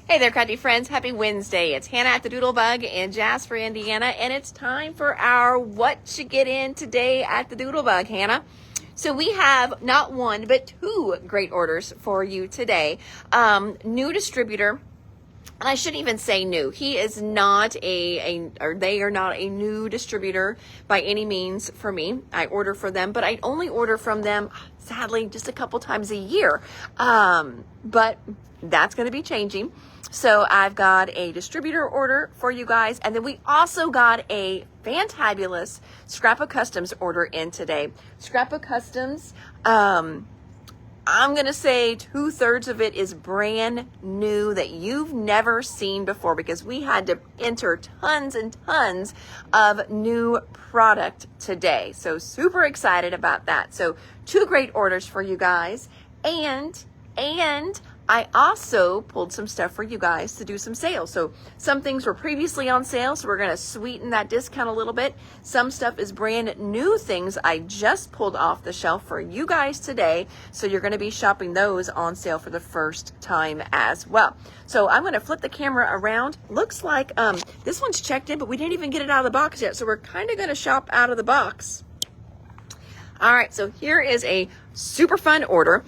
Hey there, crafty friends. Happy Wednesday. It's Hannah at the Doodlebug in Jasper, Indiana, and it's time for our What You Get In today at the Doodlebug, Hannah. So we have not one, but two great orders for you today. New distributor. And I shouldn't even say new. He is not or they are not a new distributor by any means for me. I order for them, but I only order from them, sadly, just a couple times a year. But that's going to be changing. So I've got a distributor order for you guys. And then we also got a fantabulous Scrapbook Customs order in today. Scrapbook Customs, I'm going to say 2/3 of it is brand new that you've never seen before because we had to enter tons and tons of new product today. So super excited about that. So two great orders for you guys. And I also pulled some stuff for you guys to do some sales. So some things were previously on sale, so we're going to sweeten that discount a little bit. Some stuff is brand new things I just pulled off the shelf for you guys today. So you're going to be shopping those on sale for the first time as well. So I'm going to flip the camera around. Looks like this one's checked in, but we didn't even get it out of the box yet. So we're kind of going to shop out of the box. All right, so here is a super fun order.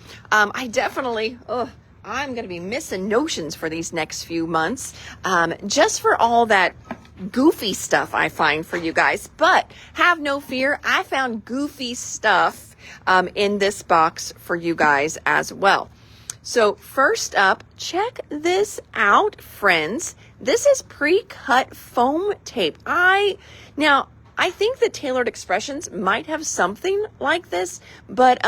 I'm going to be missing notions for these next few months, just for all that goofy stuff I find for you guys. But have no fear, I found goofy stuff in this box for you guys as well. So first up, check this out, friends. This is pre-cut foam tape. I think that Tailored Expressions might have something like this, but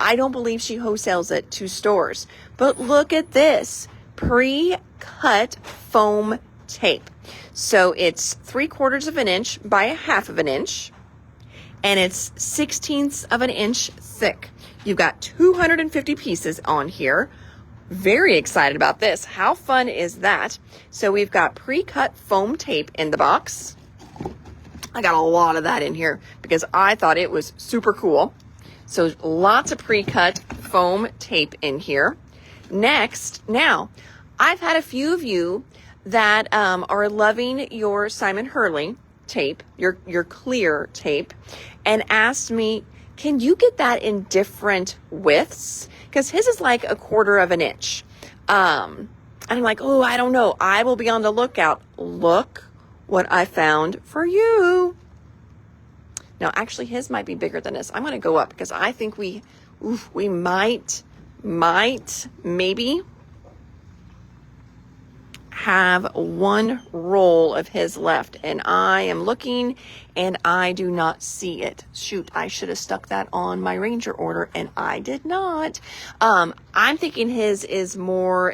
I don't believe she wholesales it to stores. But look at this, pre-cut foam tape. So it's 3/4 of an inch by 1/2 of an inch, and it's 1/16 of an inch thick. You've got 250 pieces on here. Very excited about this. How fun is that? So we've got pre-cut foam tape in the box. I got a lot of that in here because I thought it was super cool. So lots of pre-cut foam tape in here. Next, now, I've had a few of you that are loving your Simon Hurley tape, your clear tape, and asked me, can you get that in different widths? Because his is like 1/4 of an inch. And I'm like, oh, I don't know. I will be on the lookout. Look what I found for you. Now, actually, his might be bigger than this. I'm going to go up because I think we might maybe have one roll of his left. And I am looking and I do not see it. Shoot, I should have stuck that on my Ranger order and I did not. I'm thinking his is more,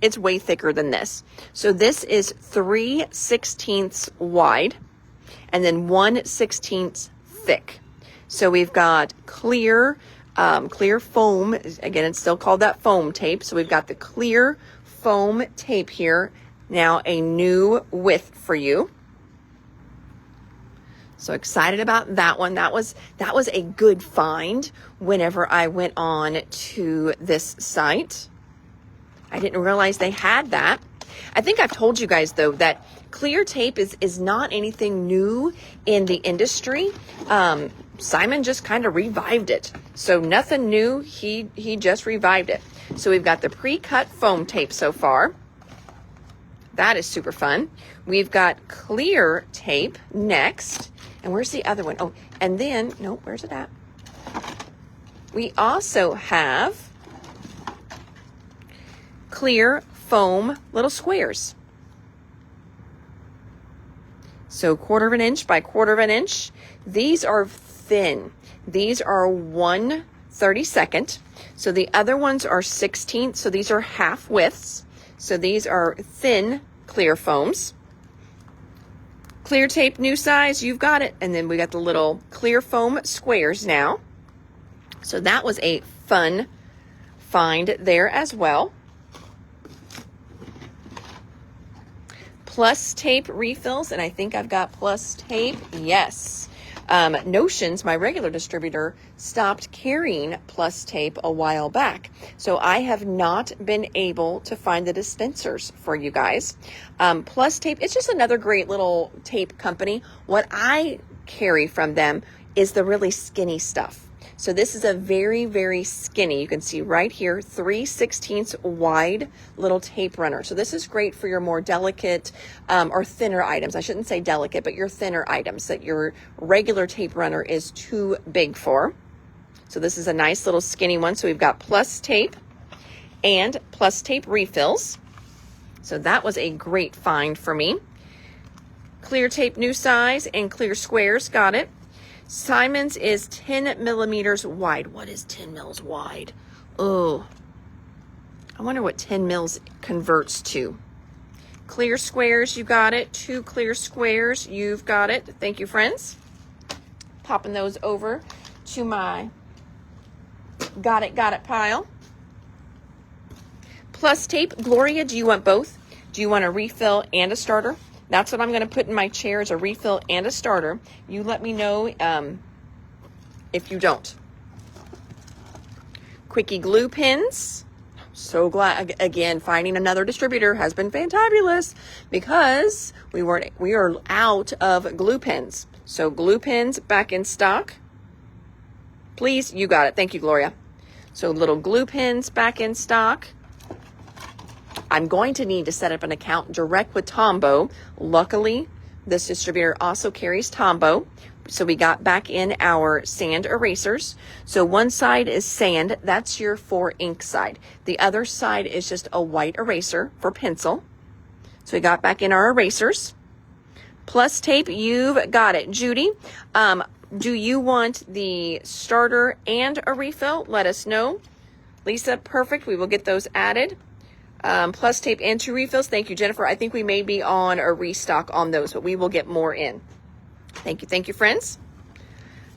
it's way thicker than this. So this is 3/16 wide and then 1/16 thick. So we've got clear foam. Again, it's still called that foam tape. So we've got the clear foam tape here. Now a new width for you. So excited about that one. That was a good find whenever I went on to this site. I didn't realize they had that. I think I've told you guys though that clear tape is not anything new in the industry. Simon just kind of revived it. So nothing new. He just revived it. So we've got the pre-cut foam tape so far. That is super fun. We've got clear tape next. And where's the other one? Oh, and then, no, where's it at? We also have clear foam little squares. So 1/4 of an inch by 1/4 of an inch. These are thin. These are 1/32. So the other ones are 16th. So these are half widths. So these are thin clear foams. Clear tape, new size, you've got it. And then we got the little clear foam squares now. So that was a fun find there as well. Plus tape refills, and I think I've got plus tape. Yes. Notions, my regular distributor, stopped carrying Plus Tape a while back. So I have not been able to find the dispensers for you guys. Plus Tape, it's just another great little tape company. What I carry from them is the really skinny stuff. So this is a very, very skinny, you can see right here, 3/16 wide little tape runner. So this is great for your more delicate or thinner items. I shouldn't say delicate, but your thinner items that your regular tape runner is too big for. So this is a nice little skinny one. So we've got Plus Tape and Plus Tape refills. So that was a great find for me. Clear tape new size and clear squares, got it. Simon's is 10 millimeters wide. What is 10 mils wide? Oh, I wonder what 10 mils converts to. Clear squares, you got it. 2 clear squares, you've got it. Thank you, friends. Popping those over to my got it pile. Plus Tape. Gloria, do you want both? Do you want a refill and a starter? That's what I'm going to put in my chair, is a refill and a starter. You let me know if you don't. Quickie glue pins. So glad, again, finding another distributor has been fantabulous because we are out of glue pins. So glue pins back in stock. Please, you got it. Thank you, Gloria. So little glue pins back in stock. I'm going to need to set up an account direct with Tombow. Luckily, this distributor also carries Tombow. So we got back in our sand erasers. So one side is sand. That's your for ink side. The other side is just a white eraser for pencil. So we got back in our erasers. Plus Tape, you've got it. Judy, do you want the starter and a refill? Let us know. Lisa, perfect. We will get those added. Plus Tape and 2 refills. Thank you, Jennifer. I think we may be on a restock on those, but we will get more in. Thank you. Thank you, friends.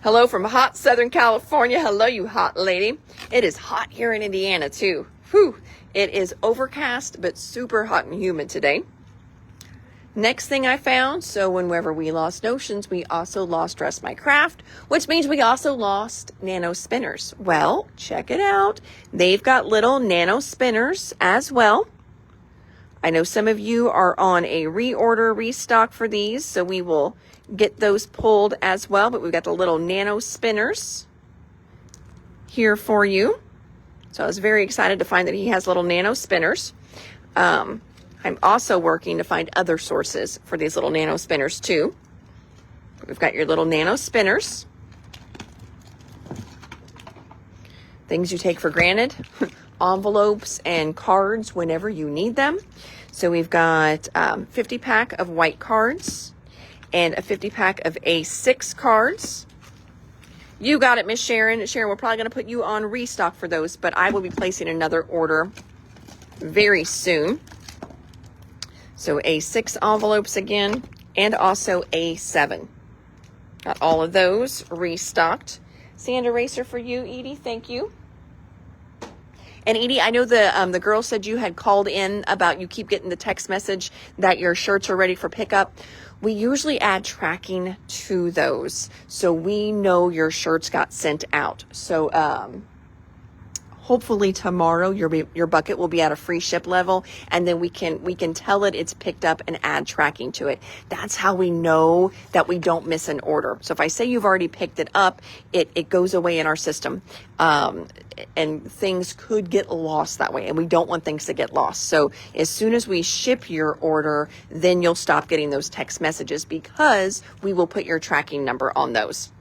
Hello from hot Southern California. Hello, you hot lady. It is hot here in Indiana, too. Whew. It is overcast, but super hot and humid today. Next thing I found, so whenever we lost Notions, we also lost Dress My Craft, which means we also lost nano spinners. Well, check it out. They've got little nano spinners as well. I know some of you are on a reorder, restock for these, so we will get those pulled as well. But we've got the little nano spinners here for you. So I was very excited to find that he has little nano spinners. I'm also working to find other sources for these little nano spinners too. We've got your little nano spinners. Things you take for granted. Envelopes and cards whenever you need them. So we've got 50 pack of white cards and a 50 pack of A6 cards. You got it, Miss Sharon. Sharon, we're probably going to put you on restock for those, but I will be placing another order very soon. So A6 envelopes again, and also A7. Got all of those restocked. Sand eraser for you, Edie. Thank you. And Edie, I know the girl said you had called in about you keep getting the text message that your shirts are ready for pickup. We usually add tracking to those, so we know your shirts got sent out. So hopefully tomorrow your bucket will be at a free ship level, and then we can tell it it's picked up and add tracking to it. That's how we know that we don't miss an order. So if I say you've already picked it up, it goes away in our system, and things could get lost that way, and we don't want things to get lost. So as soon as we ship your order, then you'll stop getting those text messages because we will put your tracking number on those.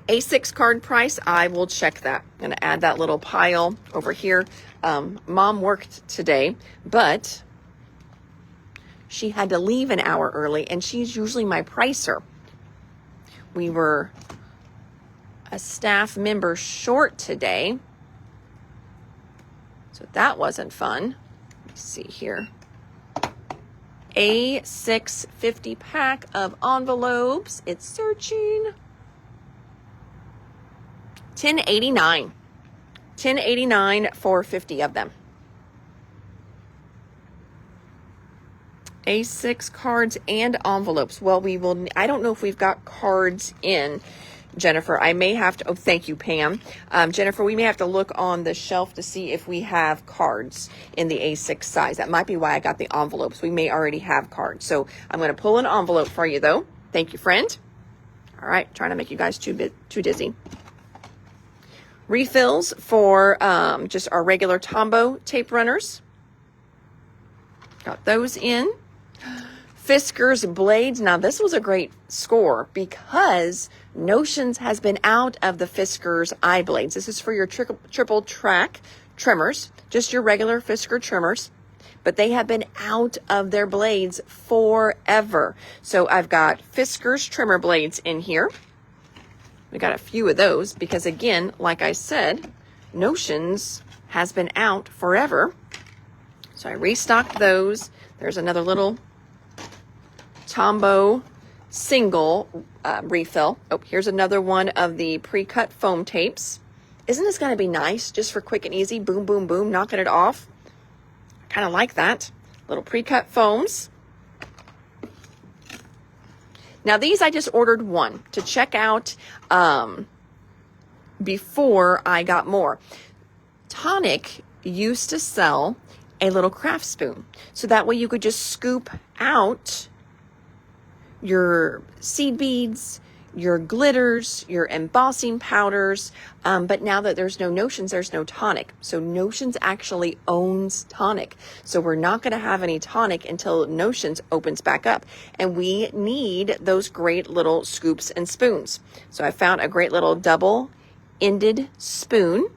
A6 card price, I will check that. I'm going to add that little pile over here. Mom worked today, but she had to leave an hour early, and she's usually my pricer. We were a staff member short today, so that wasn't fun. Let me see here. A6 50 pack of envelopes. It's searching. $10.89 for 50 of them. A6 cards and envelopes. Well, I don't know if we've got cards in, Jennifer. I may have to, oh, thank you, Pam. Jennifer, we may have to look on the shelf to see if we have cards in the A6 size. That might be why I got the envelopes. We may already have cards. So I'm going to pull an envelope for you, though. Thank you, friend. All right, trying to make you guys too dizzy. Refills for just our regular Tombow tape runners. Got those in. Fiskars blades. Now this was a great score because Notions has been out of the Fiskars eye blades. This is for your triple track trimmers, just your regular Fiskar trimmers, but they have been out of their blades forever. So I've got Fiskars trimmer blades in here. We got a few of those because, again, like I said, Notions has been out forever. So I restocked those. There's another little Tombow single refill. Oh, here's another one of the pre-cut foam tapes. Isn't this going to be nice just for quick and easy? Boom, boom, boom, knocking it off. I kind of like that. Little pre-cut foams. Now these I just ordered one to check out before I got more. Tonic used to sell a little craft spoon. So that way you could just scoop out your seed beads, your glitters, your embossing powders. But now that there's no Notions, there's no Tonic. So Notions actually owns Tonic. So we're not going to have any Tonic until Notions opens back up. And we need those great little scoops and spoons. So I found a great little double-ended spoon.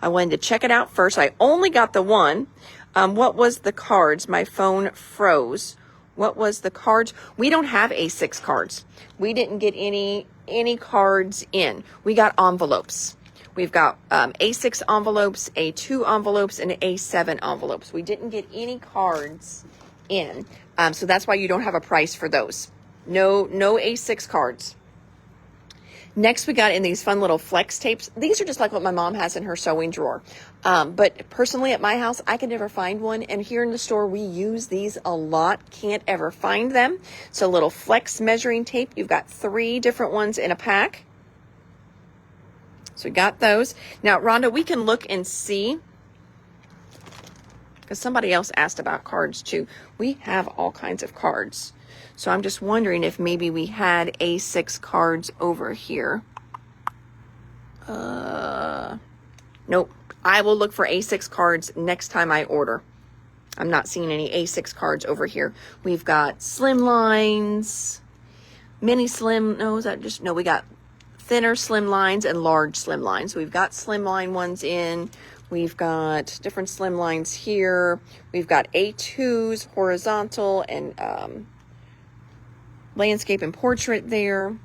I wanted to check it out first. I only got the one. What was the cards? My phone froze. What was the cards? We don't have A6 cards. We didn't get any cards in. We got envelopes. We've got A6 envelopes, A2 envelopes, and A7 envelopes. We didn't get any cards in. So that's why you don't have a price for those. No A6 cards. Next, we got in these fun little flex tapes. These are just like what my mom has in her sewing drawer. But personally at my house, I can never find one. And here in the store, we use these a lot. Can't ever find them. So little flex measuring tape. You've got 3 different ones in a pack. So we got those. Now, Rhonda, we can look and see. Because somebody else asked about cards too. We have all kinds of cards. So I'm just wondering if maybe we had A6 cards over here. Nope. I will look for A6 cards next time I order. I'm not seeing any A6 cards over here. We've got slim lines, mini slim. No, is that just, no, we got thinner slim lines and large slim lines. So we've got slim line ones in. We've got different slim lines here. We've got A2s, horizontal, and landscape and portrait there.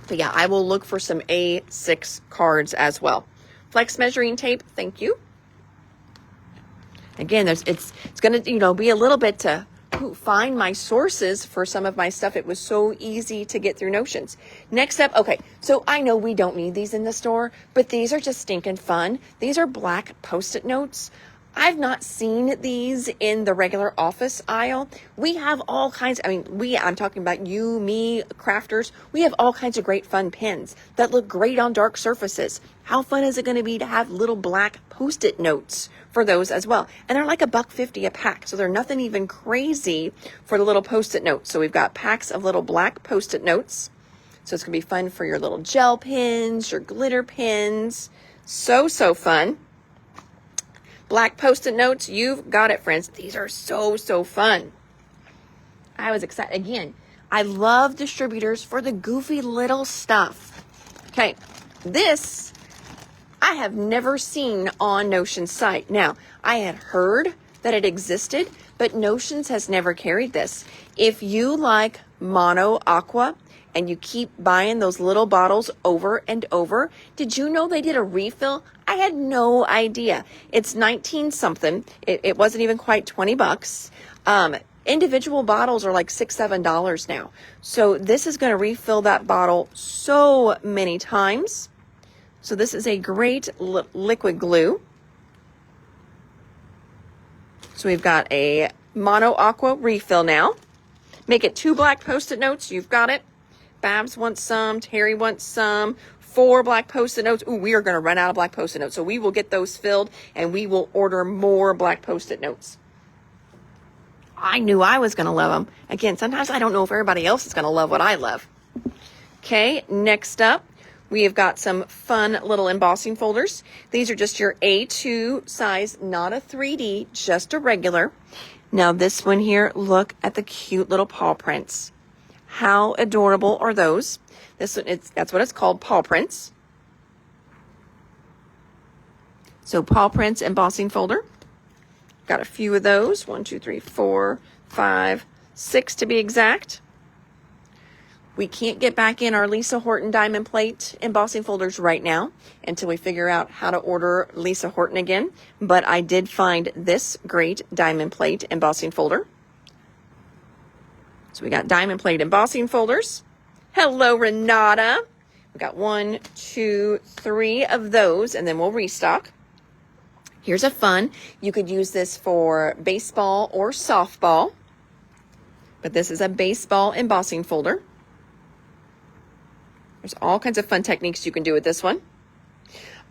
But yeah, I will look for some A6 cards as well. Flex measuring tape, thank you. Again, it's going to, be a little bit to find my sources for some of my stuff. It was so easy to get through Notions. Next up, okay, so I know we don't need these in the store, but these are just stinking fun. These are black Post-it notes. I've not seen these in the regular office aisle. We have all kinds, I'm talking about you, me, crafters. We have all kinds of great fun pens that look great on dark surfaces. How fun is it going to be to have little black Post-it notes for those as well? And they're like $1.50 a pack. So they're nothing even crazy for the little Post-it notes. So we've got packs of little black Post-it notes. So it's going to be fun for your little gel pens, your glitter pens. So fun. Black Post-it notes, you've got it, friends. These are so fun. I was excited. Again, I love distributors for the goofy little stuff. Okay, this I have never seen on Notion's site. Now, I had heard that it existed, but Notions has never carried this. If you like Mono Aqua and you keep buying those little bottles over and over, did you know they did a refill? I had no idea. It's 19 something. It wasn't even quite 20 bucks. Individual bottles are like $6, $7 now. So this is going to refill that bottle so many times. So this is a great liquid glue. So we've got a Mono Aqua refill now. Make it 2 black Post-it notes. You've got it. Babs wants some. Terry wants some. 4 black Post-it notes. Ooh, we are going to run out of black Post-it notes. So we will get those filled and we will order more black Post-it notes. I knew I was going to love them. Again, sometimes I don't know if everybody else is going to love what I love. Okay, next up, we have got some fun little embossing folders. These are just your A2 size, not a 3D, just a regular. Now this one here, look at the cute little paw prints. How adorable are those? This one, that's what it's called, paw prints. So paw prints embossing folder. Got a few of those. 1, 2, 3, 4, 5, 6 to be exact. We can't get back in our Lisa Horton diamond plate embossing folders right now until we figure out how to order Lisa Horton again. But I did find this great diamond plate embossing folder. So we got diamond plate embossing folders. Hello, Renata. We got 1, 2, 3 of those, and then we'll restock. Here's a fun. You could use this for baseball or softball, but this is a baseball embossing folder. There's all kinds of fun techniques you can do with this one.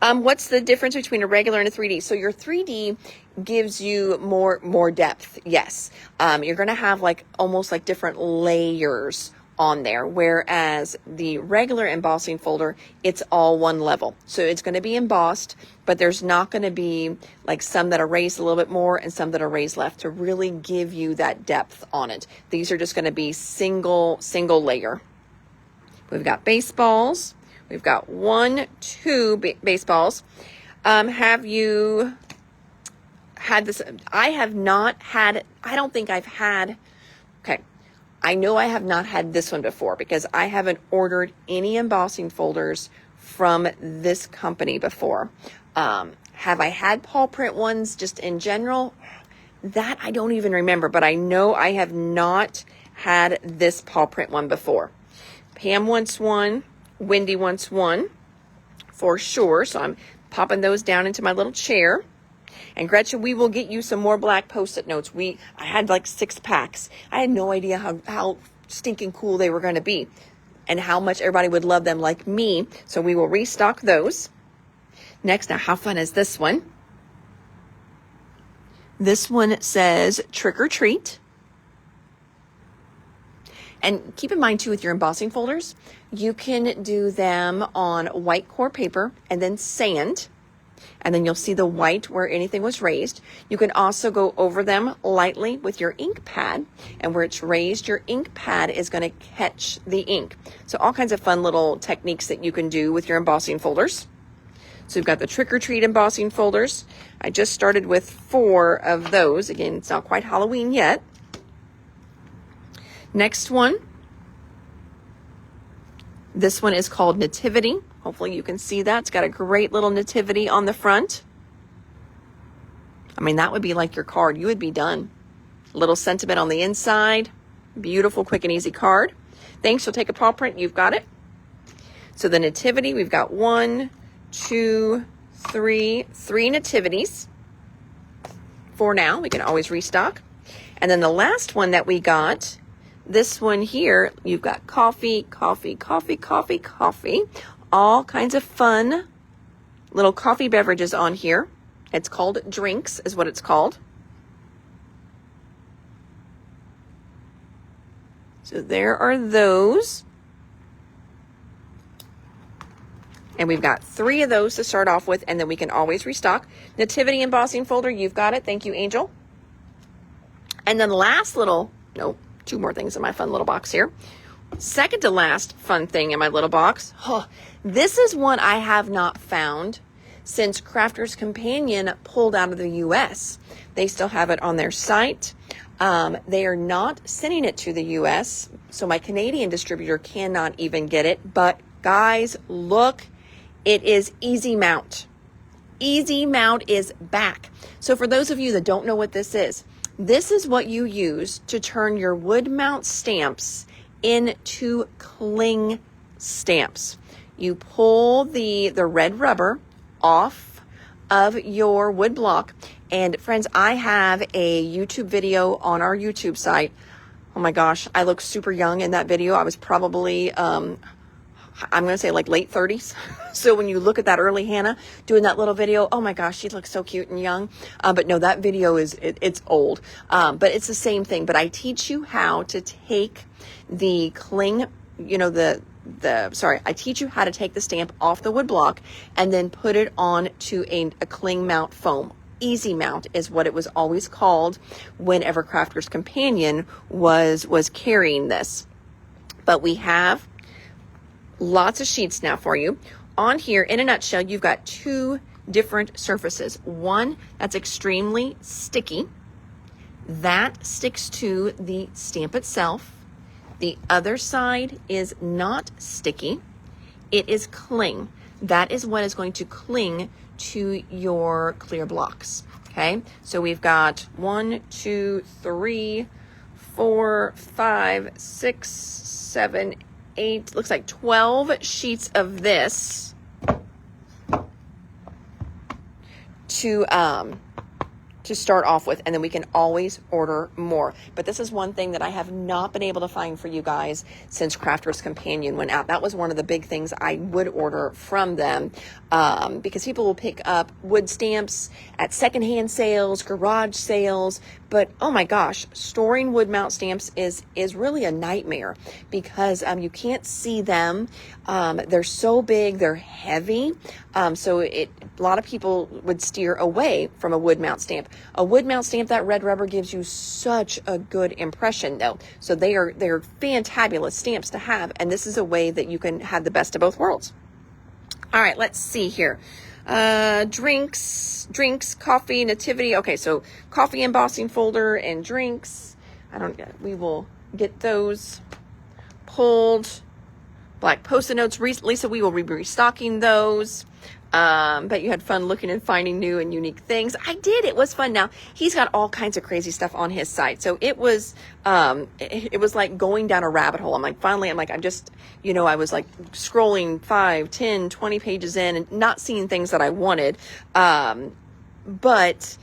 What's the difference between a regular and a 3D? So your 3D gives you more depth. Yes. You're going to have like almost like different layers on there, whereas the regular embossing folder, it's all one level. So it's going to be embossed, but there's not going to be like some that are raised a little bit more and some that are raised left to really give you that depth on it. These are just going to be single layer. We've got baseballs. We've got 1, 2 baseballs. Have you had this? I have not had, I don't think I've had, okay. I know I have not had this one before because I haven't ordered any embossing folders from this company before. Have I had paw print ones just in general? That I don't even remember, but I know I have not had this paw print one before. Pam wants one. Wendy wants one for sure. So I'm popping those down into my little chair. And Gretchen, we will get you some more black Post-it notes. I had like 6 packs. I had no idea how stinking cool they were going to be and how much everybody would love them like me. So we will restock those. Next, now how fun is this one? This one says trick or treat. And keep in mind too, with your embossing folders, you can do them on white core paper and then sand. And then you'll see the white where anything was raised. You can also go over them lightly with your ink pad. And where it's raised, your ink pad is going to catch the ink. So all kinds of fun little techniques that you can do with your embossing folders. So we've got the trick or treat embossing folders. I just started with 4 of those. Again, it's not quite Halloween yet. Next one. This one is called Nativity. Hopefully you can see that. It's got a great little nativity on the front. I mean, that would be like your card. You would be done. A little sentiment on the inside. Beautiful, quick and easy card. Thanks. You'll take a paw print. You've got it. So the nativity, we've got 1, 2, 3 nativities. 4 now. We can always restock. And then the last one that we got, this one here, you've got coffee. All kinds of fun little coffee beverages on here. It's called drinks, is what it's called. So there are those. And we've got 3 of those to start off with, and then we can always restock. Nativity embossing folder, you've got it. Thank you, Angel. And then the last little, 2 more things in my fun little box here. Second to last fun thing in my little box. This is one I have not found since Crafter's Companion pulled out of the US. They still have it on their site. They are not sending it to the US, so my Canadian distributor cannot even get it. But guys, look, it is Easy Mount. Easy Mount is back. So for those of you that don't know what this is what you use to turn your wood mount stamps into cling stamps. You pull the red rubber off of your wood block. And friends, I have a YouTube video on our YouTube site. Oh my gosh, I look super young in that video. I was probably, I'm going to say like late 30s. So when you look at that early Hannah doing that little video, oh my gosh, she looks so cute and young. But no, that video it's old. But it's the same thing. But I teach you how to take the cling, you know, I teach you how to take the stamp off the wood block and then put it on to a cling mount foam. Easy mount is what it was always called whenever Crafter's Companion was carrying this. But we have lots of sheets now for you. On here, in a nutshell, you've got two different surfaces. One that's extremely sticky. That sticks to the stamp itself. The other side is not sticky. It is cling. That is what is going to cling to your clear blocks. Okay, so we've got 1, 2, 3, 4, 5, 6, 7, 8, looks like 12 sheets of this to start off with, and then we can always order more. But this is one thing that I have not been able to find for you guys since Crafter's Companion went out. That was one of the big things I would order from them, because people will pick up wood stamps at secondhand sales, garage sales, but oh my gosh, storing wood mount stamps is really a nightmare because you can't see them. They're so big, they're heavy, so a lot of people would steer away from a wood mount stamp. A wood mount stamp, that red rubber gives you such a good impression though. So they're fantabulous stamps to have, and this is a way that you can have the best of both worlds. All right, let's see here. Drinks, coffee, nativity. Okay, so coffee embossing folder and drinks. We will get those pulled. Black Post-it notes. Lisa, we will be restocking those. Bet you had fun looking and finding new and unique things. I did. It was fun. Now, he's got all kinds of crazy stuff on his site. So it was like going down a rabbit hole. I'm just, I was like scrolling 5, 10, 20 pages in and not seeing things that I wanted. But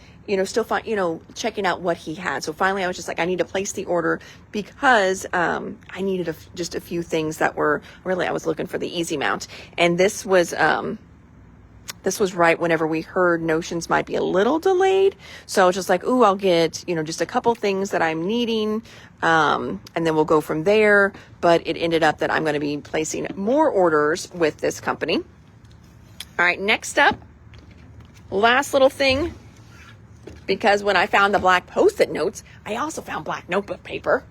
still checking out what he had. So finally I was just like, I need to place the order because I needed just a few things that were really, I was looking for the easy mount. And this was right whenever we heard Notions might be a little delayed. So I was just like, ooh, I'll get, just a couple things that I'm needing. And then we'll go from there. But it ended up that I'm going to be placing more orders with this company. All right, next up, last little thing. Because when I found the black Post-it notes, I also found black notebook paper.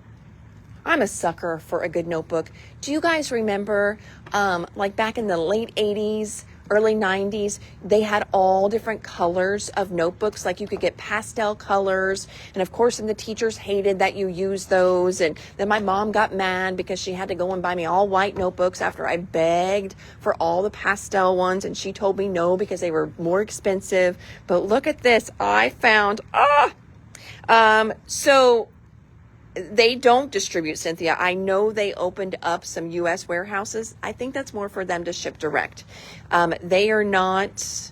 I'm a sucker for a good notebook. Do you guys remember, like back in the late 80s, early 90s, they had all different colors of notebooks. Like you could get pastel colors. And of course, and the teachers hated that you use those. And then my mom got mad because she had to go and buy me all white notebooks after I begged for all the pastel ones. And she told me no because they were more expensive. But look at this. I found, so they don't distribute, Cynthia. I know they opened up some U.S. warehouses. I think that's more for them to ship direct. They're not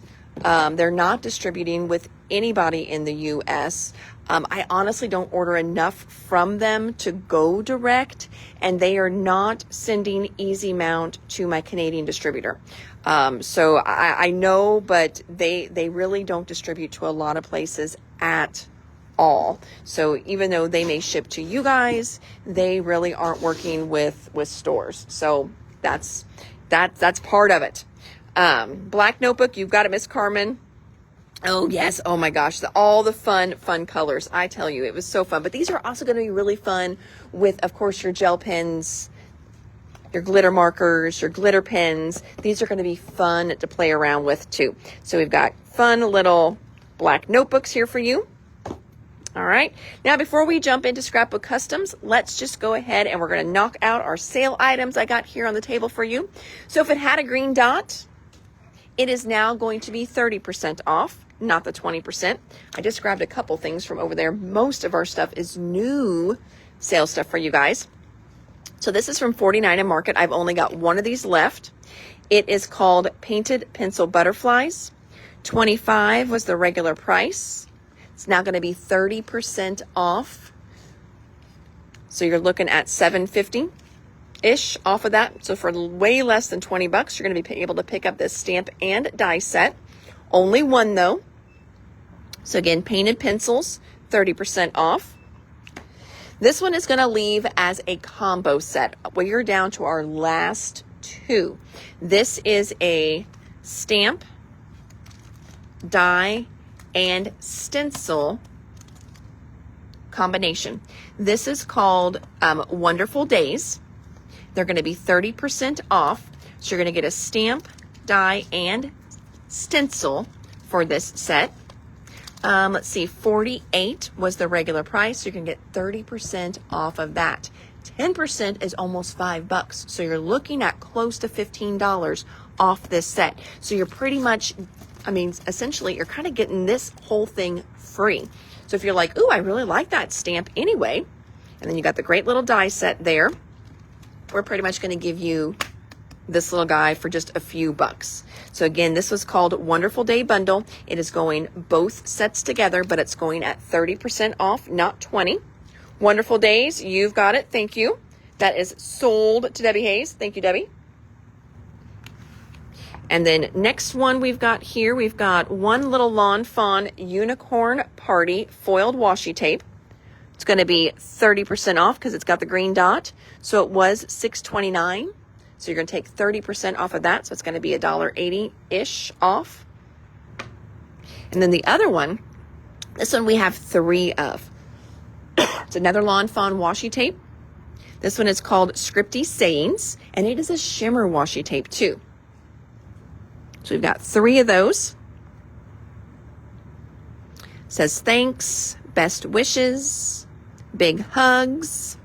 distributing with anybody in the U.S. I honestly don't order enough from them to go direct, and they are not sending Easy Mount to my Canadian distributor. So I know, but they really don't distribute to a lot of places at all. So even though they may ship to you guys, they really aren't working with stores. So that's part of it. Black notebook, you've got it, Miss Carmen. Oh yes, oh my gosh, all the fun colors. I tell you, it was so fun. But these are also going to be really fun with, of course, your gel pens, your glitter markers, your glitter pens. These are going to be fun to play around with too. So we've got fun little black notebooks here for you. All right. Now, before we jump into Scrapbook Customs, let's just go ahead and we're going to knock out our sale items I got here on the table for you. So if it had a green dot, it is now going to be 30% off, not the 20%. I just grabbed a couple things from over there. Most of our stuff is new sale stuff for you guys. So this is from 49 and Market. I've only got one of these left. It is called Painted Pencil Butterflies. $25 was the regular price. It's now going to be 30% off. So you're looking at $7.50-ish off of that. So for way less than 20 bucks, you're going to be able to pick up this stamp and die set. Only one though. So again, painted pencils, 30% off. This one is going to leave as a combo set. We're down to our last two. This is a stamp, die, and stencil combination. This is called Wonderful Days. They're going to be 30% off. So you're going to get a stamp, die, and stencil for this set. Let's see, $48 was the regular price. So you can get 30% off of that. 10% is almost $5. So you're looking at close to $15 off this set. So you're pretty much, I mean, essentially you're kind of getting this whole thing free. So if you're like, ooh, I really like that stamp anyway, and then you got the great little die set there, we're pretty much going to give you this little guy for just a few bucks. So again, this was called Wonderful Day Bundle. It is going both sets together, but it's going at 30% off, not 20. Wonderful Days, you've got it. Thank you. That is sold to Debbie Hayes. Thank you, Debbie. And then next one we've got here, we've got One Little Lawn Fawn Unicorn Party Foiled Washi Tape. It's going to be 30% off because it's got the green dot. So it was $6.29. So you're going to take 30% off of that. So it's going to be $1.80-ish off. And then the other one, this one we have 3 of. It's another Lawn Fawn washi tape. This one is called Scripty Sayings, and it is a shimmer washi tape too. So we've got 3 of those. It says thanks, best wishes, big hugs,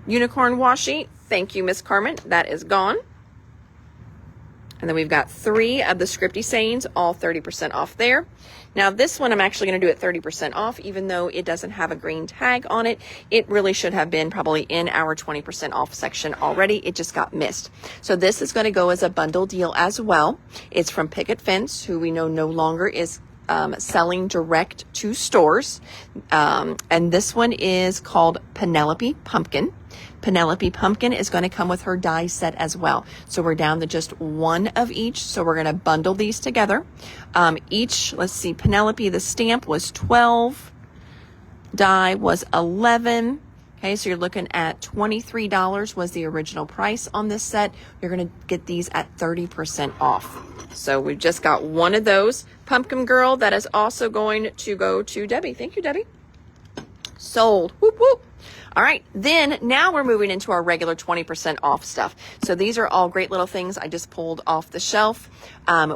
unicorn washi. Thank you, Miss Carmen. That is gone. And then we've got 3 of the Scripty Sayings, all 30% off there. Now this one I'm actually going to do at 30% off, even though it doesn't have a green tag on it. It really should have been probably in our 20% off section already. It just got missed. So this is going to go as a bundle deal as well. It's from Picket Fence, who we know no longer is selling direct to stores. And this one is called Penelope Pumpkin. Penelope Pumpkin is going to come with her die set as well. So we're down to just 1 of each. So we're going to bundle these together. Each, let's see, Penelope, the stamp was 12. Die was 11. Okay, so you're looking at $23 was the original price on this set. You're going to get these at 30% off. So we've just got 1 of those. Pumpkin Girl, that is also going to go to Debbie. Thank you, Debbie. Sold. Whoop, whoop. All right, then now we're moving into our regular 20% off stuff. So these are all great little things I just pulled off the shelf.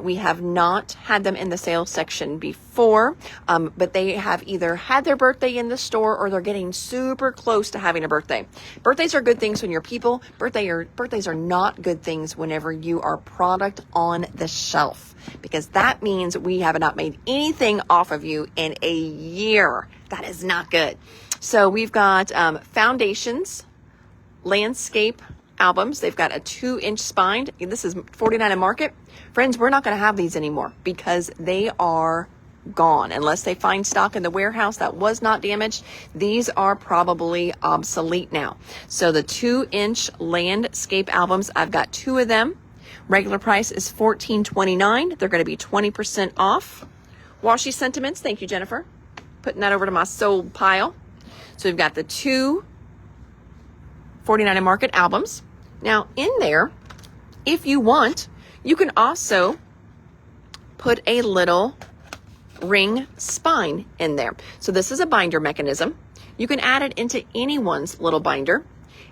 We have not had them in the sales section before, but they have either had their birthday in the store or they're getting super close to having a birthday. Birthdays are good things when you're people. Birthdays are not good things whenever you are product on the shelf, because that means we have not made anything off of you in a year. That is not good. So we've got foundations, landscape albums. They've got a 2-inch spine. This is $49 a market. Friends, we're not going to have these anymore because they are gone. Unless they find stock in the warehouse that was not damaged, these are probably obsolete now. So the 2-inch landscape albums, I've got 2 of them. Regular price is $14.29. They're going to be 20% off. Washi Sentiments. Thank you, Jennifer. Putting that over to my sold pile. So we've got the 2 $49 a market albums. Now in there, if you want, you can also put a little ring spine in there. So this is a binder mechanism. You can add it into anyone's little binder,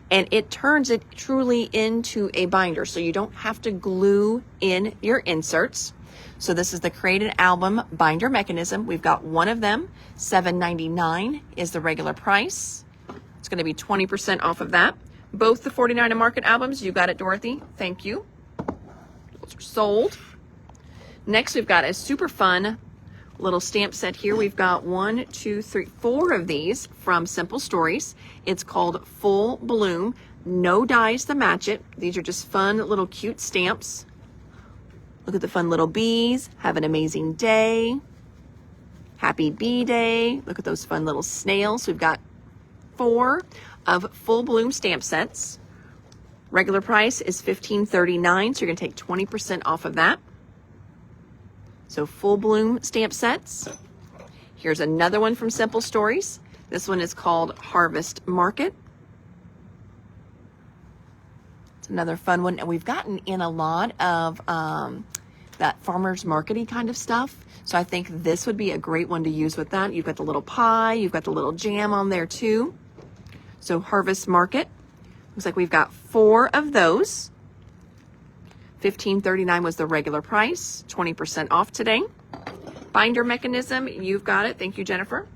and it turns it truly into a binder. So you don't have to glue in your inserts. So this is the Created Album binder mechanism. We've got 1 of them. $7.99 is the regular price. It's going to be 20% off of that. Both the $49 a market albums. You got it, Dorothy. Thank you. Those are sold. Next, we've got a super fun little stamp set here. We've got 1, 2, 3, 4 of these from Simple Stories. It's called Full Bloom. No dies to match it. These are just fun little cute stamps. Look at the fun little bees. Have an amazing day. Happy bee day. Look at those fun little snails. We've got 4 of full bloom stamp sets. Regular price is $15.39, so you're going to take 20% off of that. So full bloom stamp sets. Here's another one from Simple Stories. This one is called Harvest Market. It's another fun one. And we've gotten in a lot of that farmer's market-y kind of stuff. So I think this would be a great one to use with that. You've got the little pie. You've got the little jam on there too. So Harvest Market. Looks like we've got 4 of those. $15.39 was the regular price. 20% off today. Binder mechanism. You've got it. Thank you, Jennifer.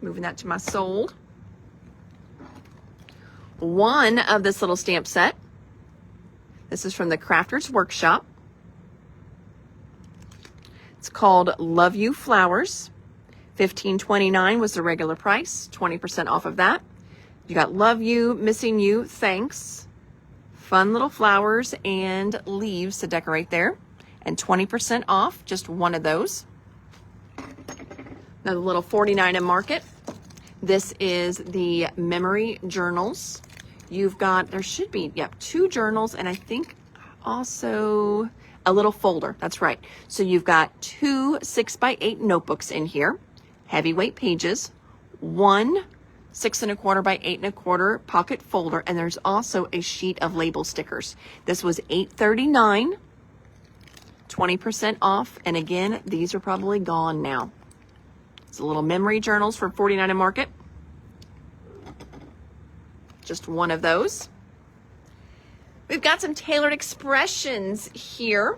Moving that to my sold. 1 of this little stamp set. This is from the Crafter's Workshop. It's called Love You Flowers. $15.29 was the regular price. 20% off of that. You got Love You, Missing You, Thanks. Fun little flowers and leaves to decorate there. And 20% off, just 1 of those. Another little 49 in Market. This is the memory journals. You've got, there should be, 2 journals, and I think also a little folder. That's right. So you've got 2 6x8 notebooks in here, heavyweight pages, 1 6 1/4 by 8 1/4 pocket folder, and there's also a sheet of label stickers. This was $8.39, 20% off, and again, these are probably gone now. It's a little memory journals for $49 in Market. Just 1 of those. We've got some tailored expressions here.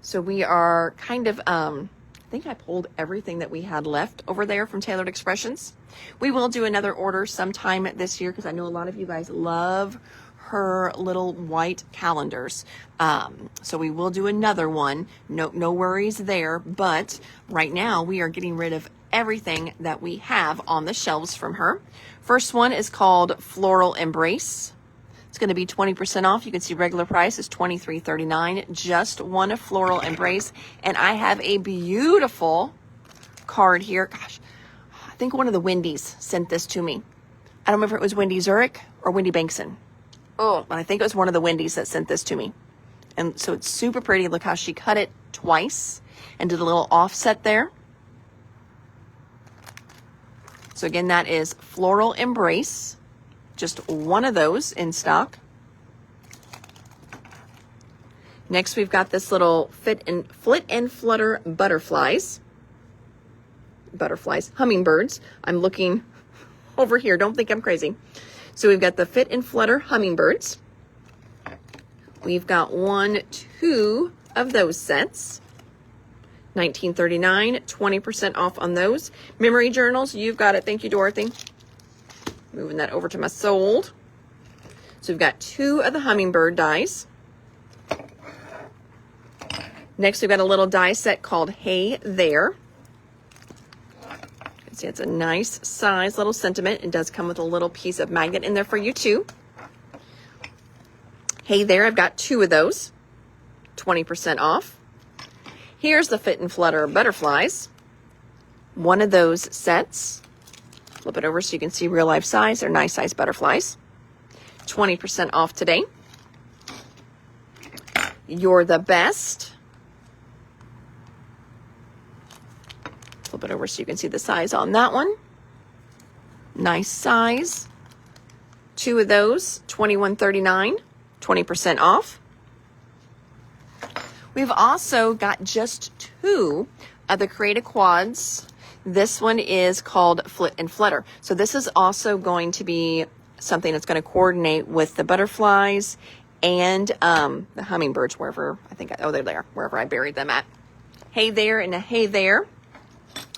So we are kind of, I think I pulled everything that we had left over there from Tailored Expressions. We will do another order sometime this year because I know a lot of you guys love her little white calendars. So we will do another one. No worries there. But right now we are getting rid of everything that we have on the shelves from her. First one is called Floral Embrace. It's going to be 20% off. You can see regular price is $23.39. Just 1 of Floral Embrace. And I have a beautiful card here. Gosh, I think one of the Wendy's sent this to me. I don't remember if it was Wendy Zurich or Wendy Bankson. Oh, but I think it was one of the Wendy's that sent this to me. And so it's super pretty. Look how she cut it twice and did a little offset there. So again, that is Floral Embrace. Just 1 of those in stock. Next, we've got this little Flit and Flutter butterflies. Hummingbirds. I'm looking over here. Don't think I'm crazy. So we've got the Fit and Flutter hummingbirds. We've got 2 of those sets. $19.39, 20% off on those. Memory journals, you've got it. Thank you, Dorothy. Moving that over to my sold. So we've got 2 of the hummingbird dies. Next, we've got a little die set called Hey There. You can see it's a nice size little sentiment. It does come with a little piece of magnet in there for you too. Hey There, I've got 2 of those. 20% off. Here's the Fit and Flutter butterflies. 1 of those sets. Flip it over so you can see real life size. They're nice size butterflies. 20% off today. You're the Best. Flip it over so you can see the size on that one. Nice size. 2 of those, $21.39, 20% off. We've also got just 2 of the Create A Quads. This one is called Flit and Flutter. So this is also going to be something that's going to coordinate with the butterflies and the hummingbirds, wherever I think, they're there, wherever I buried them at. Hey There and a Hey There.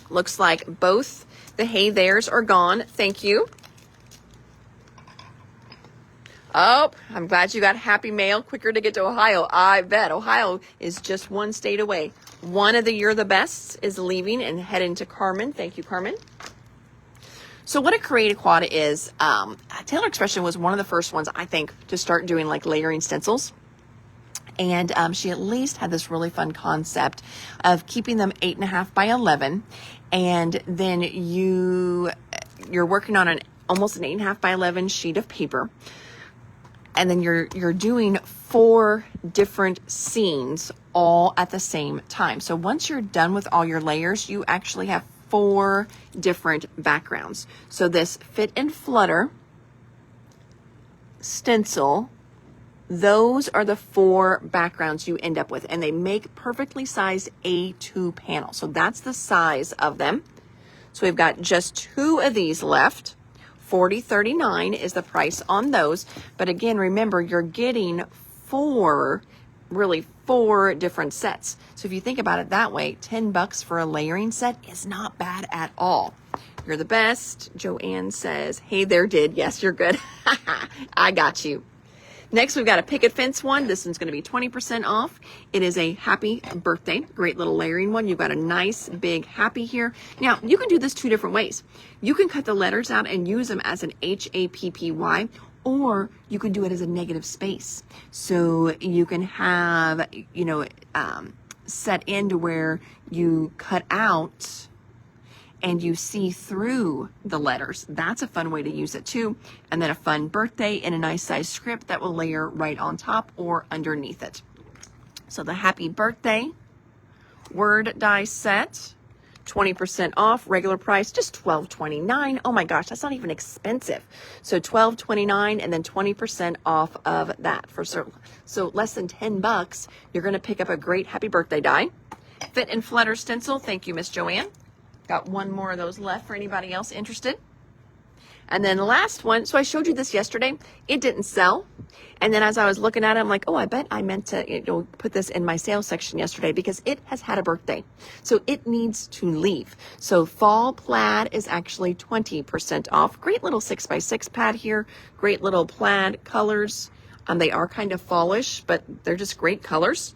Looks like both the Hey There's are gone. Thank you. Oh, I'm glad you got happy mail quicker to get to Ohio. I bet. Ohio is just 1 state away. 1 of the You're the Bests is leaving and heading to Carmen. Thank you, Carmen. So what a Create A Quad is, Tailored Expression was one of the first ones, I think, to start doing like layering stencils. And she at least had this really fun concept of keeping them 8.5 by 11. And then you're working on almost an 8.5 by 11 sheet of paper. And then you're doing 4 different scenes all at the same time. So once you're done with all your layers, you actually have 4 different backgrounds. So this Fit and Flutter stencil, those are the 4 backgrounds you end up with, and they make perfectly sized A2 panels. So that's the size of them. So we've got just 2 of these left. $40.39 is the price on those. But again, remember, you're getting 4 different sets. So if you think about it that way, $10 for a layering set is not bad at all. You're the best. Joanne says, hey there, did. Yes, you're good. I got you. Next, we've got a picket fence one. This one's going to be 20% off. It is a happy birthday. Great little layering one. You've got a nice big happy here. Now, you can do this 2 different ways. You can cut the letters out and use them as an HAPPY, or you can do it as a negative space. So you can have, set into where you cut out and you see through the letters. That's a fun way to use it too. And then a fun birthday in a nice size script that will layer right on top or underneath it. So the happy birthday word die set, 20% off, regular price, just $12.29. Oh my gosh, that's not even expensive. So $12.29 and then 20% off of that. So less than $10, you're gonna pick up a great happy birthday die. Fit and Flutter stencil, thank you, Miss Joanne. Got 1 more of those left for anybody else interested. And then the last one, so I showed you this yesterday. It didn't sell. And then as I was looking at it, I'm like, oh, I bet I meant to put this in my sales section yesterday because it has had a birthday. So it needs to leave. So fall plaid is actually 20% off. Great little 6x6 pad here. Great little plaid colors. They are kind of fallish, but they're just great colors.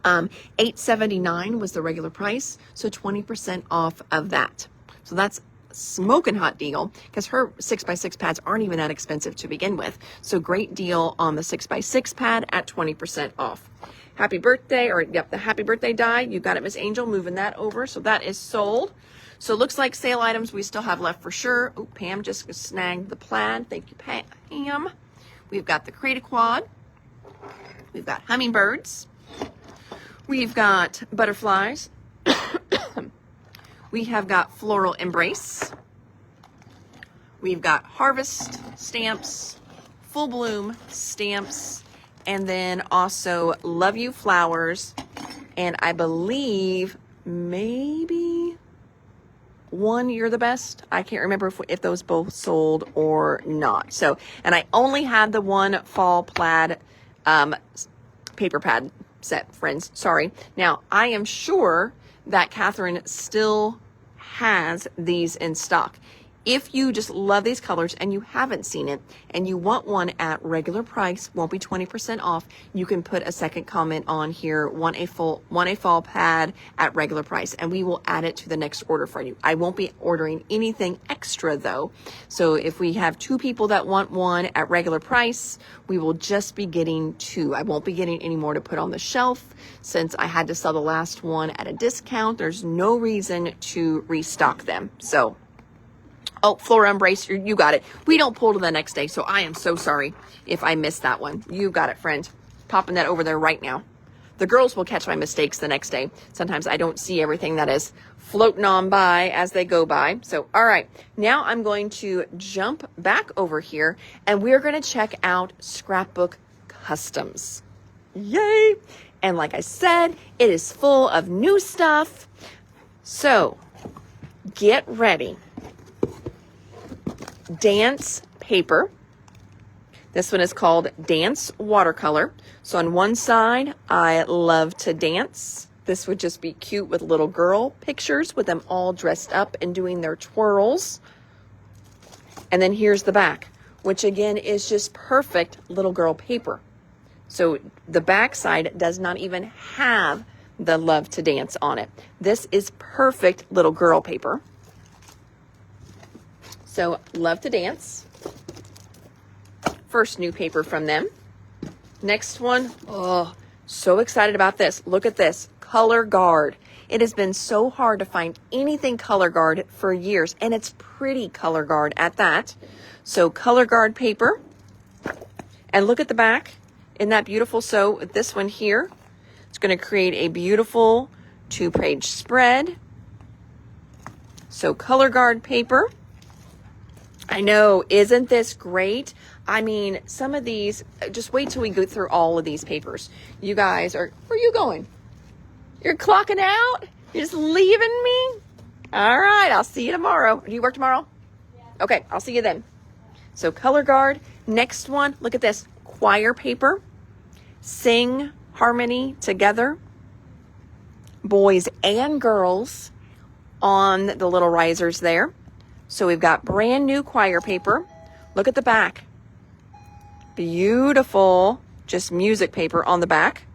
$8.79 was the regular price, so 20% off of that. So that's smoking hot deal because her 6x6 pads aren't even that expensive to begin with. So great deal on the 6x6 pad at 20% off. Happy birthday, the happy birthday die. You got it, Miss Angel, moving that over. So that is sold. So it looks like sale items we still have left for sure. Oh, Pam just snagged the plaid. Thank you, Pam. We've got the Create a Quad. We've got hummingbirds. We've got butterflies. We have got floral embrace. We've got harvest stamps, full bloom stamps, and then also love you flowers. And I believe maybe 1 you're the best. I can't remember if those both sold or not. So, and I only had the 1 fall plaid paper pad set, friends. Sorry. Now, I am sure that Catherine still has these in stock. If you just love these colors and you haven't seen it and you want one at regular price, won't be 20% off, you can put a second comment on here, want a fall pad at regular price, and we will add it to the next order for you. I won't be ordering anything extra though. So if we have 2 people that want one at regular price, we will just be getting 2. I won't be getting any more to put on the shelf since I had to sell the last one at a discount. There's no reason to restock them. So, oh, Flora Embrace, you got it. We don't pull to the next day, so I am so sorry if I missed that one. You got it, friend. Popping that over there right now. The girls will catch my mistakes the next day. Sometimes I don't see everything that is floating on by as they go by. So, all right. Now I'm going to jump back over here, and we're going to check out Scrapbook Customs. Yay! And like I said, it is full of new stuff. So, get ready. Dance paper. This one is called Dance Watercolor. So on one side, I love to dance. This would just be cute with little girl pictures with them all dressed up and doing their twirls. And then here's the back, which again is just perfect little girl paper. So the back side does not even have the love to dance on it. This is perfect little girl paper. So love to dance. First new paper from them. Next one. Oh, so excited about this. Look at this. Color Guard. It has been so hard to find anything Color Guard for years, and it's pretty Color Guard at that. So Color Guard paper. And look at the back. Isn't that beautiful? So this one here, it's going to create a beautiful 2-page spread. So Color Guard paper. I know, isn't this great? I mean, some of these, just wait till we go through all of these papers. You guys are, where are you going? You're clocking out? You're just leaving me? All right, I'll see you tomorrow. Do you work tomorrow? Yeah. Okay, I'll see you then. So Color Guard. Next one, look at this. Choir paper. Sing harmony together. Boys and girls on the little risers there. So we've got brand new choir paper. Look at the back. Beautiful, just music paper on the back.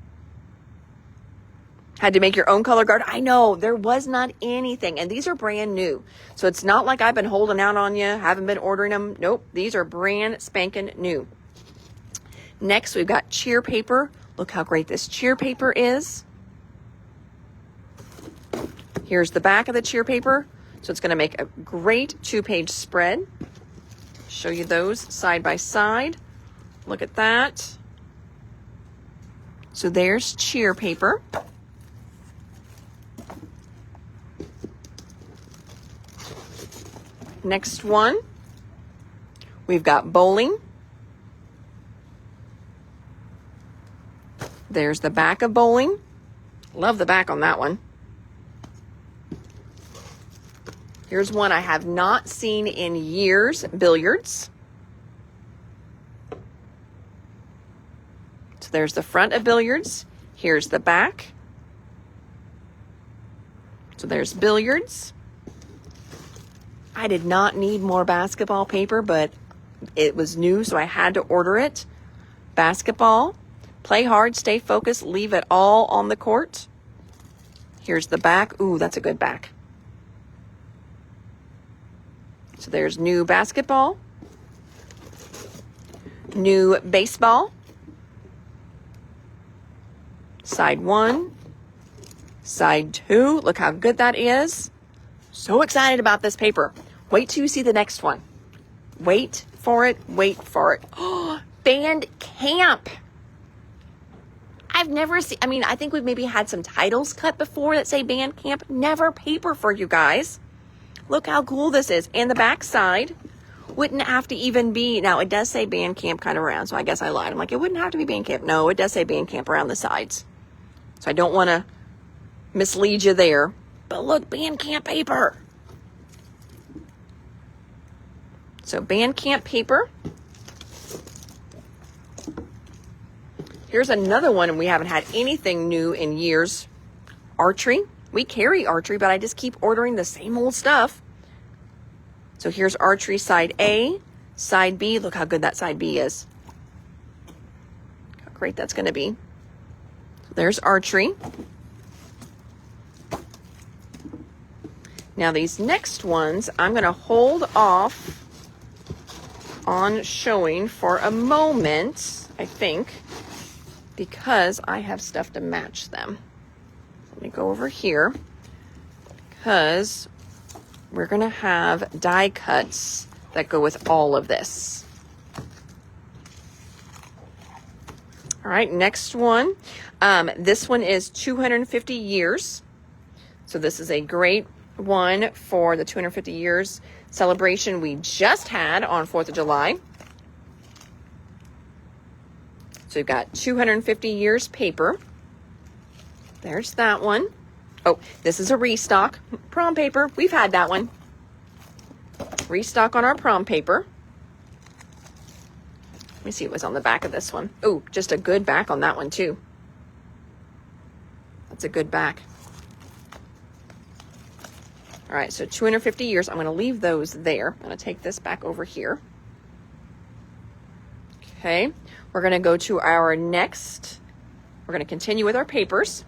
Had to make your own Color Guard. I know, there was not anything. And these are brand new. So it's not like I've been holding out on you, haven't been ordering them. Nope, these are brand spanking new. Next, we've got cheer paper. Look how great this cheer paper is. Here's the back of the cheer paper. So it's going to make a great 2-page spread. Show you those side by side. Look at that. So there's cheer paper. Next one, we've got bowling. There's the back of bowling. Love the back on that one. Here's one I have not seen in years, billiards. So there's the front of billiards. Here's the back. So there's billiards. I did not need more basketball paper, but it was new, so I had to order it. Basketball. Play hard, stay focused, leave it all on the court. Here's the back. Ooh, that's a good back. So there's new basketball, new baseball, side 1, side 2. Look how good that is. So excited about this paper. Wait till you see the next one. Wait for it, wait for it. Oh, band camp. I've never seen, I think we've maybe had some titles cut before that say band camp. Never paper for you guys. Look how cool this is. And the back side wouldn't have to even be, now it does say band camp kind of around, so I guess I lied. I'm like, it wouldn't have to be band camp. No, it does say band camp around the sides. So I don't want to mislead you there. But look, band camp paper. So band camp paper. Here's another one, and we haven't had anything new in years. Archery. We carry archery, but I just keep ordering the same old stuff. So here's archery side A, side B. Look how good that side B is. How great that's going to be. There's archery. Now these next ones, I'm going to hold off on showing for a moment, I think, because I have stuff to match them. Let me go over here because we're going to have die cuts that go with all of this. All right, next one. This one is 250 years. So this is a great one for the 250 years celebration we just had on 4th of July. So we've got 250 years paper. There's that one. Oh, this is a restock. Prom paper. We've had that one. Restock on our prom paper. Let me see what's on the back of this one. Oh, just a good back on that one too. That's a good back. All right, so 250 years. I'm going to leave those there. I'm going to take this back over here. Okay, we're going to go to our next. We're going to continue with our papers.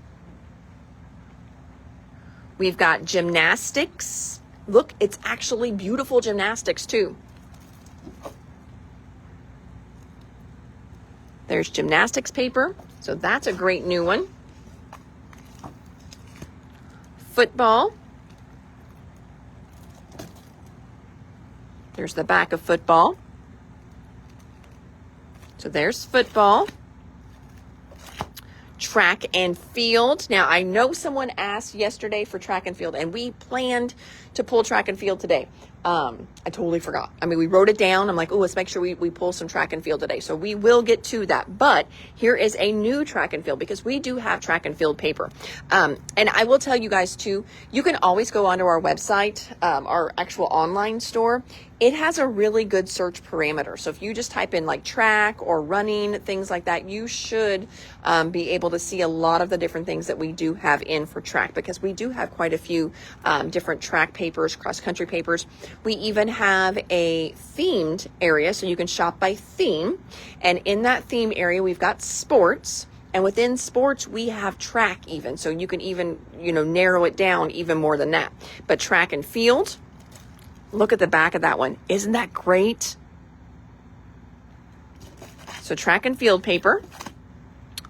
We've got gymnastics. Look, it's actually beautiful gymnastics too. There's gymnastics paper. So that's a great new one. Football. There's the back of football. So there's football. Track and field. Now, I know someone asked yesterday for track and field, and we planned to pull track and field today. I totally forgot. I mean, we wrote it down. I'm like, oh, let's make sure we pull some track and field today. So we will get to that. But here is a new track and field, because we do have track and field paper. And I will tell you guys too, you can always go onto our website, our actual online store. It has a really good search parameter. So if you just type in like track or running, things like that, you should be able to see a lot of the different things that we do have in for track, because we do have quite a few different track papers, cross-country papers. We even have a themed area, so you can shop by theme. And in that theme area, we've got sports. And within sports, we have track even. So you can even, narrow it down even more than that. But track and field, look at the back of that one. Isn't that great? So track and field paper,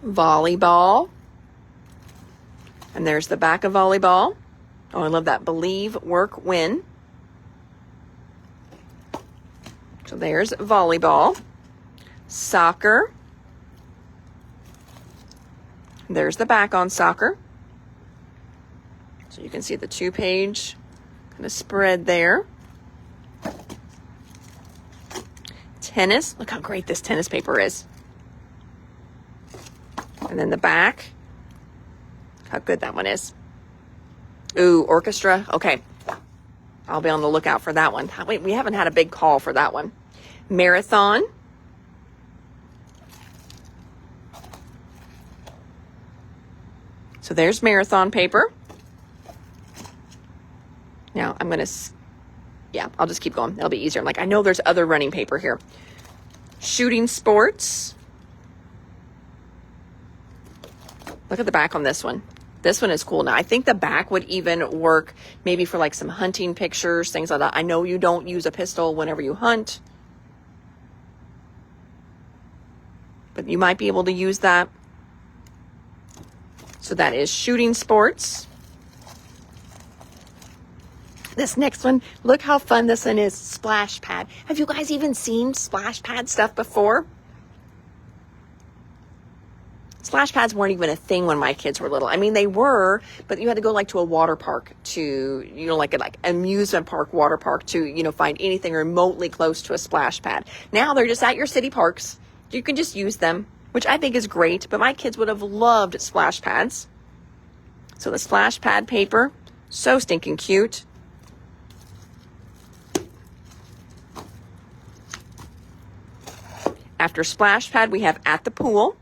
volleyball. And there's the back of volleyball. Oh, I love that. Believe, work, win. So there's volleyball. Soccer. There's the back on soccer. So you can see the 2-page kind of spread there. Tennis. Look how great this tennis paper is. And then the back. Look how good that one is. Ooh, orchestra. Okay. I'll be on the lookout for that one. Wait, we haven't had a big call for that one. Marathon. So there's marathon paper. Now I'm going to, I'll just keep going. It'll be easier. I know there's other running paper here. Shooting sports. Look at the back on this one. This one is cool. Now, I think the back would even work maybe for some hunting pictures, things like that. I know you don't use a pistol whenever you hunt, but you might be able to use that. So that is shooting sports. This next one, look how fun this one is. Splash pad. Have you guys even seen splash pad stuff before? Splash pads weren't even a thing when my kids were little. I mean, they were, but you had to go to a water park to, like amusement park, water park to, find anything remotely close to a splash pad. Now they're just at your city parks. You can just use them, which I think is great, but my kids would have loved splash pads. So the splash pad paper, so stinking cute. After splash pad, we have at the pool.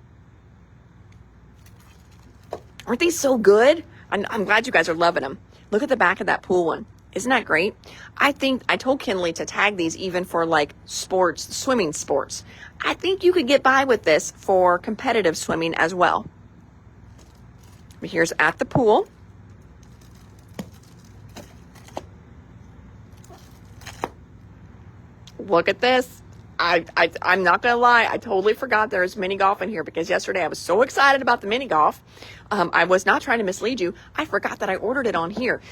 Aren't these so good? I'm glad you guys are loving them. Look at the back of that pool one. Isn't that great? I told Kinley to tag these even for sports, swimming sports. I think you could get by with this for competitive swimming as well. Here's at the pool. Look at this. I'm not going to lie. I totally forgot there's mini golf in here because yesterday I was so excited about the mini golf. I was not trying to mislead you. I forgot that I ordered it on here.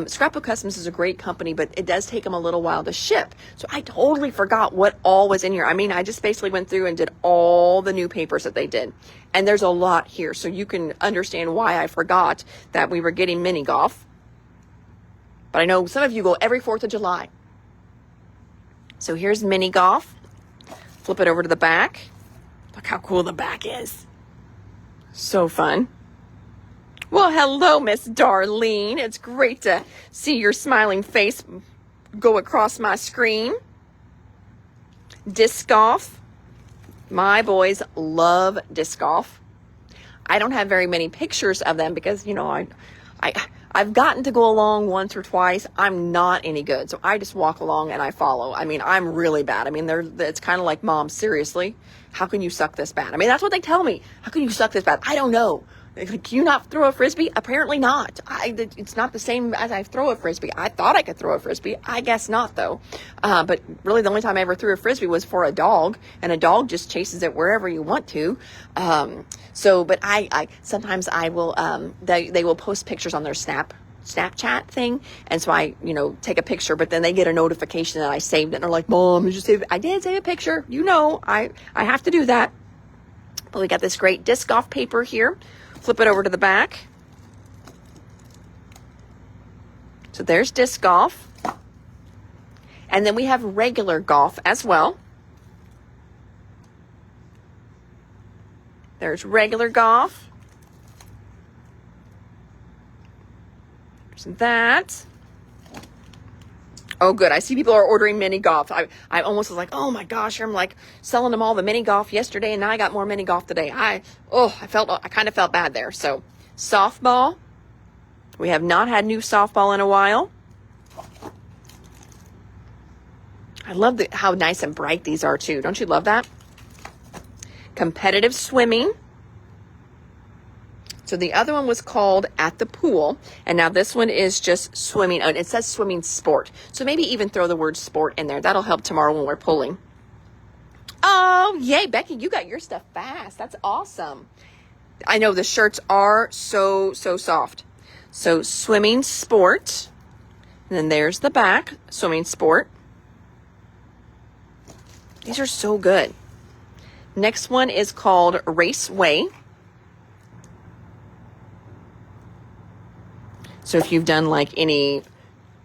Scrapbook Customs is a great company, but it does take them a little while to ship. So I totally forgot what all was in here. I mean, I just basically went through and did all the new papers that they did. And there's a lot here. So you can understand why I forgot that we were getting mini golf. But I know some of you go every 4th of July. So here's mini golf. Flip it over to the back. Look how cool the back is. So fun. Well, hello, Miss Darlene. It's great to see your smiling face go across my screen. Disc golf. My boys love disc golf. I don't have very many pictures of them because, I've gotten to go along once or twice. I'm not any good. So I just walk along and I follow. I mean, I'm really bad. I mean, it's kind of like, Mom, seriously, how can you suck this bad? I mean, that's what they tell me. How can you suck this bad? I don't know. Like, can you not throw a Frisbee? Apparently not. It's not the same as I throw a Frisbee. I thought I could throw a Frisbee. I guess not, though. But really, the only time I ever threw a Frisbee was for a dog, and a dog just chases it wherever you want to. But I sometimes I will, they will post pictures on their Snapchat thing, and so I, take a picture, but then they get a notification that I saved it, and they're like, Mom, did you save it? I did save a picture. I have to do that. But we got this great disc golf paper here. Flip it over to the back. So there's disc golf. And then we have regular golf as well. There's regular golf. There's that. Oh, good. I see people are ordering mini golf. I almost was like, oh my gosh, I'm like selling them all the mini golf yesterday, and now I got more mini golf today. I kind of felt bad there. So softball. We have not had new softball in a while. I love how nice and bright these are too. Don't you love that? Competitive swimming. So the other one was called At the Pool, and now this one is just swimming. It says swimming sport. So maybe even throw the word sport in there. That'll help tomorrow when we're pulling. Oh, yay, Becky, you got your stuff fast. That's awesome. I know the shirts are so soft. So swimming sport. And then there's the back, swimming sport. These are so good. Next one is called Raceway. So if you've done like any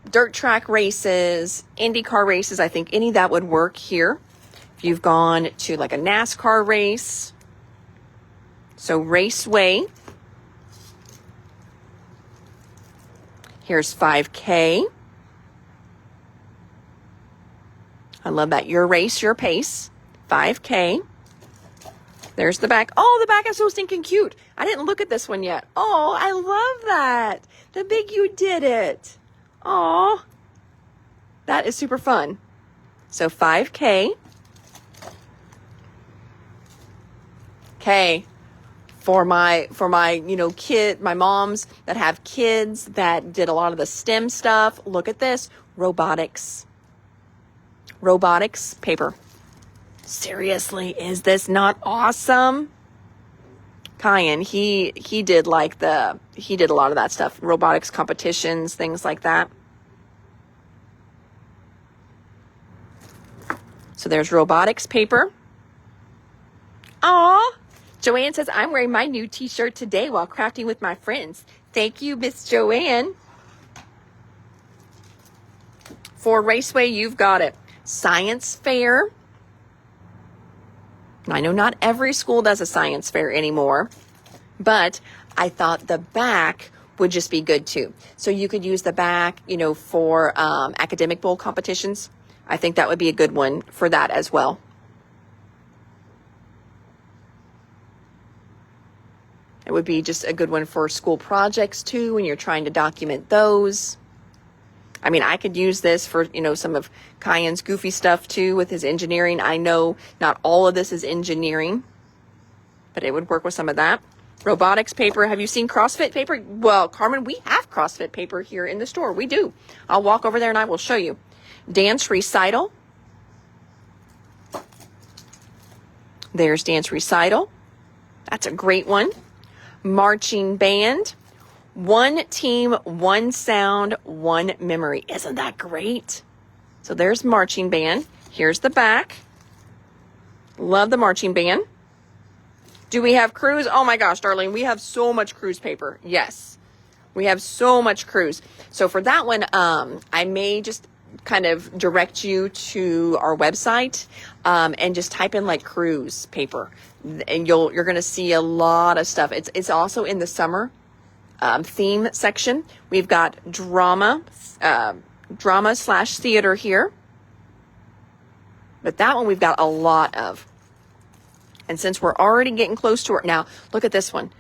dirt track races, IndyCar races, I think any that would work here. If you've gone to like a NASCAR race. So Raceway. Here's 5K. I love that. Your race, your pace. 5K. There's the back. Oh, the back is so stinking cute. I didn't look at this one yet. Oh, I love that. The big you did it. Oh, that is super fun. So 5K. Okay. For my kid, my moms that have kids that did a lot of the STEM stuff. Look at this. Robotics paper. Seriously, is this not awesome? Kyan, he did a lot of that stuff. Robotics competitions, things like that. So there's robotics paper. Aw. Joanne says, I'm wearing my new t-shirt today while crafting with my friends. Thank you, Miss Joanne. For Raceway, you've got it. Science fair. I know not every school does a science fair anymore, but I thought the back would just be good too. So you could use the back, for academic bowl competitions. I think that would be a good one for that as well. It would be just a good one for school projects too, when you're trying to document those. I mean, I could use this for, some of Kyan's goofy stuff too with his engineering. I know not all of this is engineering, but it would work with some of that. Robotics paper. Have you seen CrossFit paper? Well, Carmen, we have CrossFit paper here in the store. We do. I'll walk over there and I will show you. Dance recital. There's dance recital. That's a great one. Marching band. One team, one sound, one memory. Isn't that great? So there's marching band. Here's the back. Love the marching band. Do we have cruise? Oh my gosh, darling, we have so much cruise paper. Yes, we have so much cruise. So for that one, I may just kind of direct you to our website and just type in like cruise paper, and you're going to see a lot of stuff. It's also in the summer theme section. We've got drama / theater here. But that one we've got a lot of. And since we're already getting close to it now, look at this one.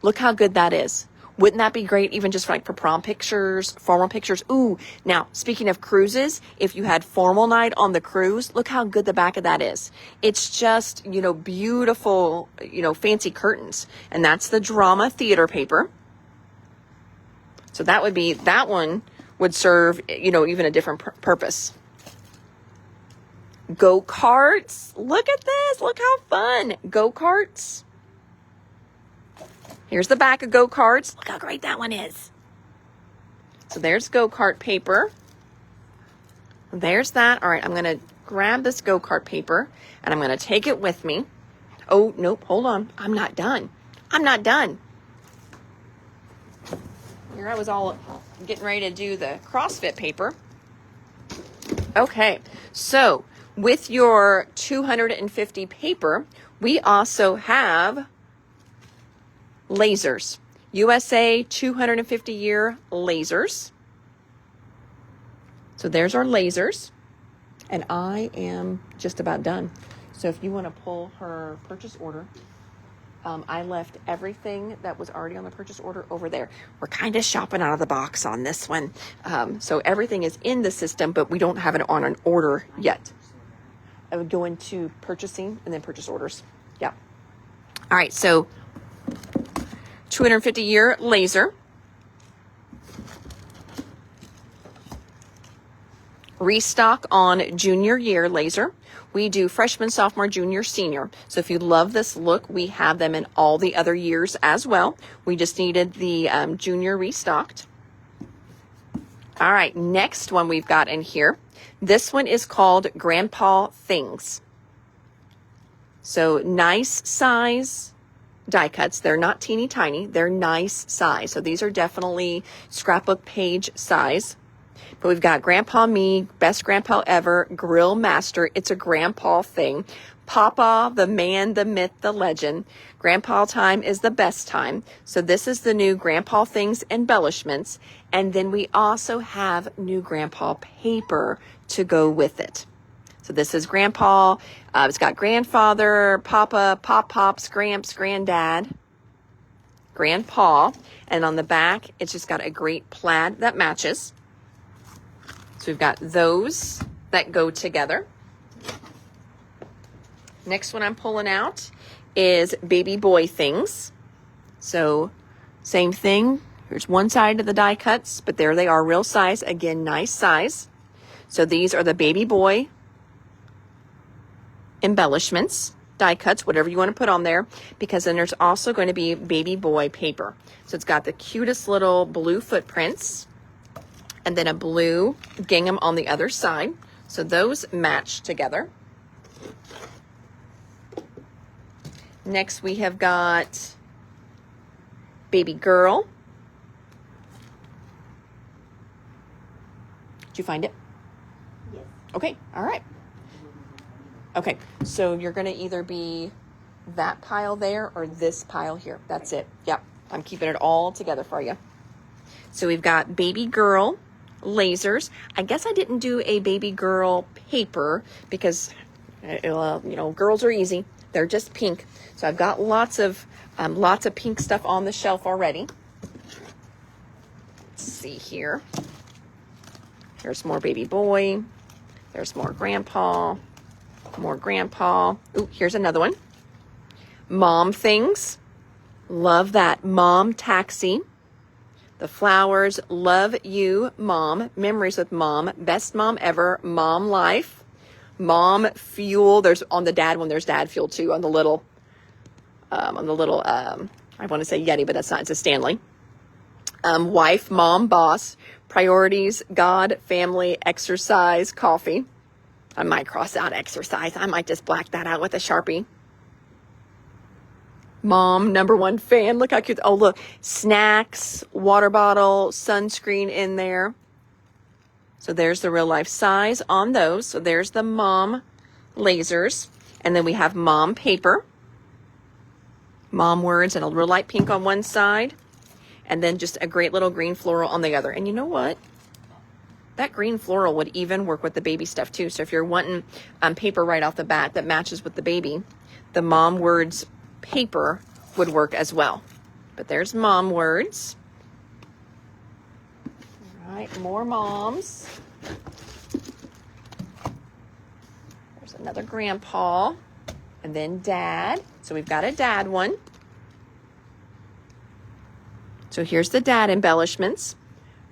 Look how good that is. Wouldn't that be great even just for like for prom pictures, formal pictures? Ooh, now speaking of cruises, if you had formal night on the cruise, look how good the back of that is. It's just, you know, beautiful, you know, fancy curtains. And that's the drama theater paper. So that would be, that one would serve, you know, even a different purpose. Go-karts. Look at this. Look how fun. Go-karts. Here's the back of go-karts. Look how great that one is. So there's go-kart paper. There's that. All right, I'm going to grab this go-kart paper and I'm going to take it with me. Oh, nope, hold on. I'm not done. I'm not done. Here I was all getting ready to do the CrossFit paper. Okay, so with your 250 paper, we also have lasers. USA 250 year lasers. So there's our lasers. And I am just about done. So if you want to pull her purchase order, I left everything that was already on the purchase order over there. We're kind of shopping out of the box on this one. So everything is in the system, but we don't have it on an order yet. I would go into purchasing and then purchase orders. Yeah. All right. So 250 year laser. Restock on junior year laser. We do freshman, sophomore, junior, senior. So if you love this look, we have them in all the other years as well. We just needed the junior restocked. All right, next one we've got in here. This one is called Grandpa Things. So nice size die cuts. They're not teeny tiny. They're nice size. So these are definitely scrapbook page size. But we've got Grandpa Me, Best Grandpa Ever, Grill Master. It's a grandpa thing. Papa, the man, the myth, the legend. Grandpa time is the best time. So this is the new Grandpa Things embellishments. And then we also have new Grandpa paper to go with it. So this is Grandpa. It's got Grandfather, Papa, Pop-Pops, Gramps, Granddad, Grandpa. And on the back, it's just got a great plaid that matches. So we've got those that go together. Next one I'm pulling out is Baby Boy Things. So same thing. Here's one side of the die cuts, but there they are, real size. Again, nice size. So these are the Baby Boy embellishments, die cuts, whatever you want to put on there, because then there's also going to be Baby Boy paper. So it's got the cutest little blue footprints. And then a blue gingham on the other side. So those match together. Next we have got Baby Girl. Did you find it? Yes. Okay, all right. Okay, so you're gonna either be that pile there or this pile here. That's it. Yep, I'm keeping it all together for you. So we've got Baby Girl lasers. I guess I didn't do a Baby Girl paper because, you know, girls are easy. They're just pink. So I've got lots of pink stuff on the shelf already. Let's see here. There's more Baby Boy. There's more Grandpa. More Grandpa. Ooh, here's another one. Mom Things. Love that. Mom Taxi. The flowers, Love You, Mom, Memories with Mom, Best Mom Ever, Mom Life, Mom Fuel. There's on the dad one, there's Dad Fuel too on the little, I want to say Yeti, but that's not, it's a Stanley. Wife, Mom, Boss, Priorities, God, Family, Exercise, Coffee. I might cross out exercise. I might just black that out with a Sharpie. Mom, number one fan. Look how cute. Oh, look. Snacks, water bottle, sunscreen in there. So there's the real life size on those. So there's the mom lasers. And then we have mom paper. Mom words and a real light pink on one side. And then just a great little green floral on the other. And you know what? That green floral would even work with the baby stuff too. So if you're wanting paper right off the bat that matches with the baby, the mom words paper would work as well. But there's mom words. All right, more moms. There's another grandpa, and then dad. So we've got a dad one. So here's the dad embellishments.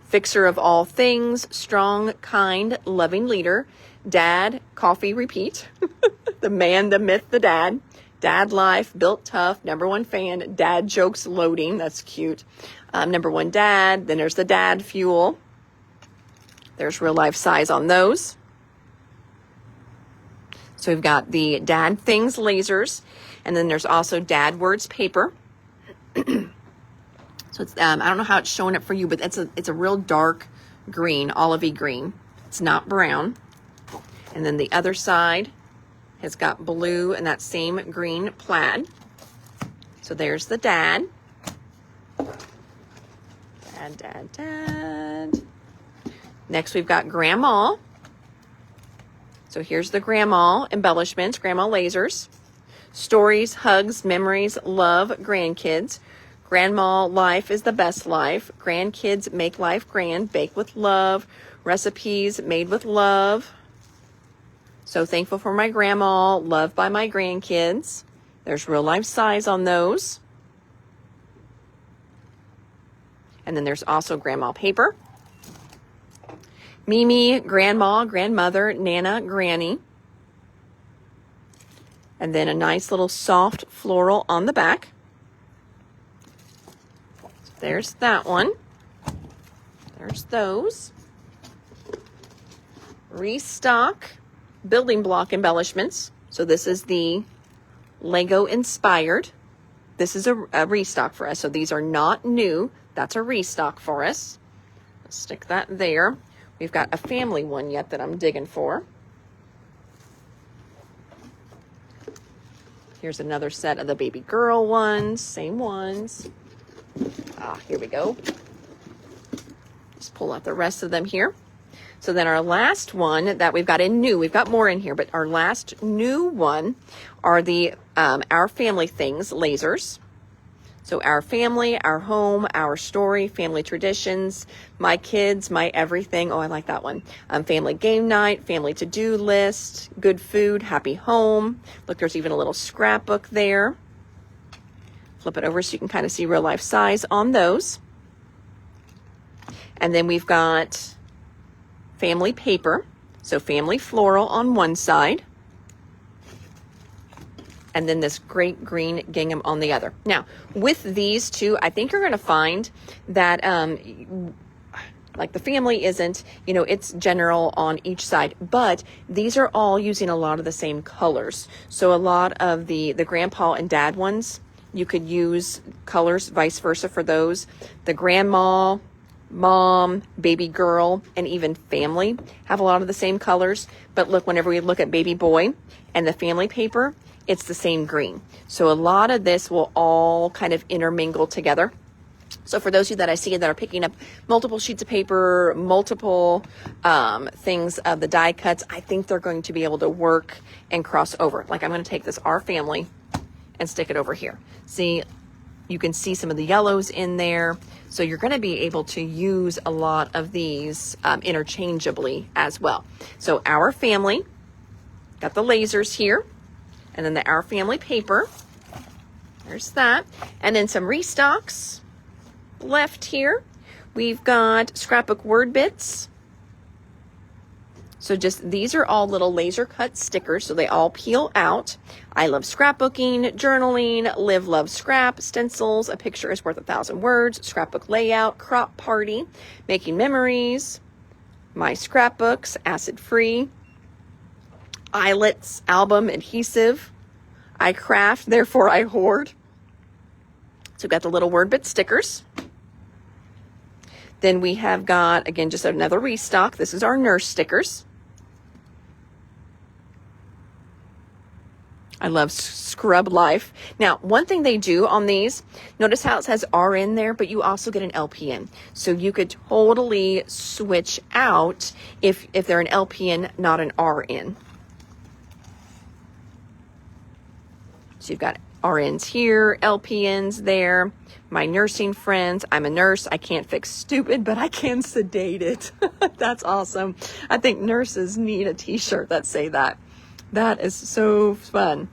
Fixer of all things, strong, kind, loving leader. Dad, coffee, repeat. The man, the myth, the dad. Dad life, built tough, #1 fan. Dad jokes loading, that's cute. #1 dad, then there's the dad fuel. There's real life size on those. So we've got the dad things lasers, and then there's also dad words paper. So it's, I don't know how it's showing up for you, but it's a real dark green, olivey green. It's not brown. And then the other side has got blue and that same green plaid. So there's the dad. Dad. Next we've got grandma. So here's the grandma embellishments, grandma lasers. Stories, hugs, memories, love, grandkids. Grandma life is the best life. Grandkids make life grand. Bake with love. Recipes made with love. So thankful for my grandma. Loved by my grandkids. There's real life size on those. And then there's also grandma paper. Mimi, grandma, grandmother, Nana, granny. And then a nice little soft floral on the back. There's that one. There's those. Restock building block embellishments. So this is the Lego inspired. This is a restock for us. So these are not new. That's a restock for us. Let's stick that there. We've got a family one yet that I'm digging for. Here's another set of the baby girl ones. Same ones. Here we go. Just pull out the rest of them here. So then our last one that we've got in new, we've got more in here, but our last new one are the Our Family Things lasers. So our family, our home, our story, family traditions, my kids, my everything. Oh, I like that one. Family game night, family to-do list, good food, happy home. Look, there's even a little scrapbook there. Flip it over so you can kind of see real life size on those. And then we've got family paper. So family floral on one side. And then this great green gingham on the other. Now, with these two, I think you're going to find that like the family isn't, it's general on each side, but these are all using a lot of the same colors. So a lot of the grandpa and dad ones, you could use colors, vice versa for those. The grandma, mom, baby girl, and even family have a lot of the same colors. But look, whenever we look at baby boy and the family paper, it's the same green. So a lot of this will all kind of intermingle together. So for those of you that I see that are picking up multiple sheets of paper, multiple things of the die cuts, I think they're going to be able to work and cross over. Like I'm going to take this Our Family and stick it over here. See, you can see some of the yellows in there. So you're going to be able to use a lot of these interchangeably as well. So Our Family, got the lasers here, and then the Our Family paper. There's that. And then some restocks left here. We've got scrapbook word bits. So just these are all little laser cut stickers, so they all peel out. I love scrapbooking, journaling, live, love, scrap, stencils, a picture is worth 1,000 words, scrapbook layout, crop party, making memories, my scrapbooks, acid free, eyelets, album, adhesive, I craft, therefore I hoard. So we've got the little word bit stickers. Then we have got, again, just another restock. This is our nurse stickers. I love Scrub Life. Now, one thing they do on these, notice how it says RN there, but you also get an LPN. So you could totally switch out if they're an LPN, not an RN. So you've got RNs here, LPNs there, my nursing friends. I'm a nurse. I can't fix stupid, but I can sedate it. That's awesome. I think nurses need a t-shirt that say that. That is so fun.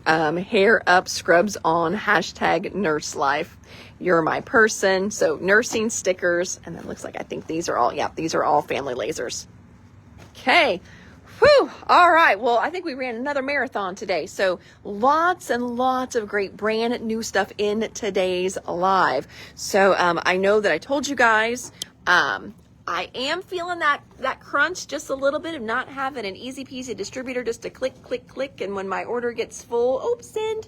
Hair up, scrubs on, hashtag nurse life. You're my person. So nursing stickers. And then looks like, I think these are all, yeah, these are all family lasers. Okay. Whew. All right. Well, I think we ran another marathon today. So lots and lots of great brand new stuff in today's live. So I know that I told you guys, I am feeling that crunch just a little bit of not having an easy peasy distributor just to click, click, click. And when my order gets full, oops, send.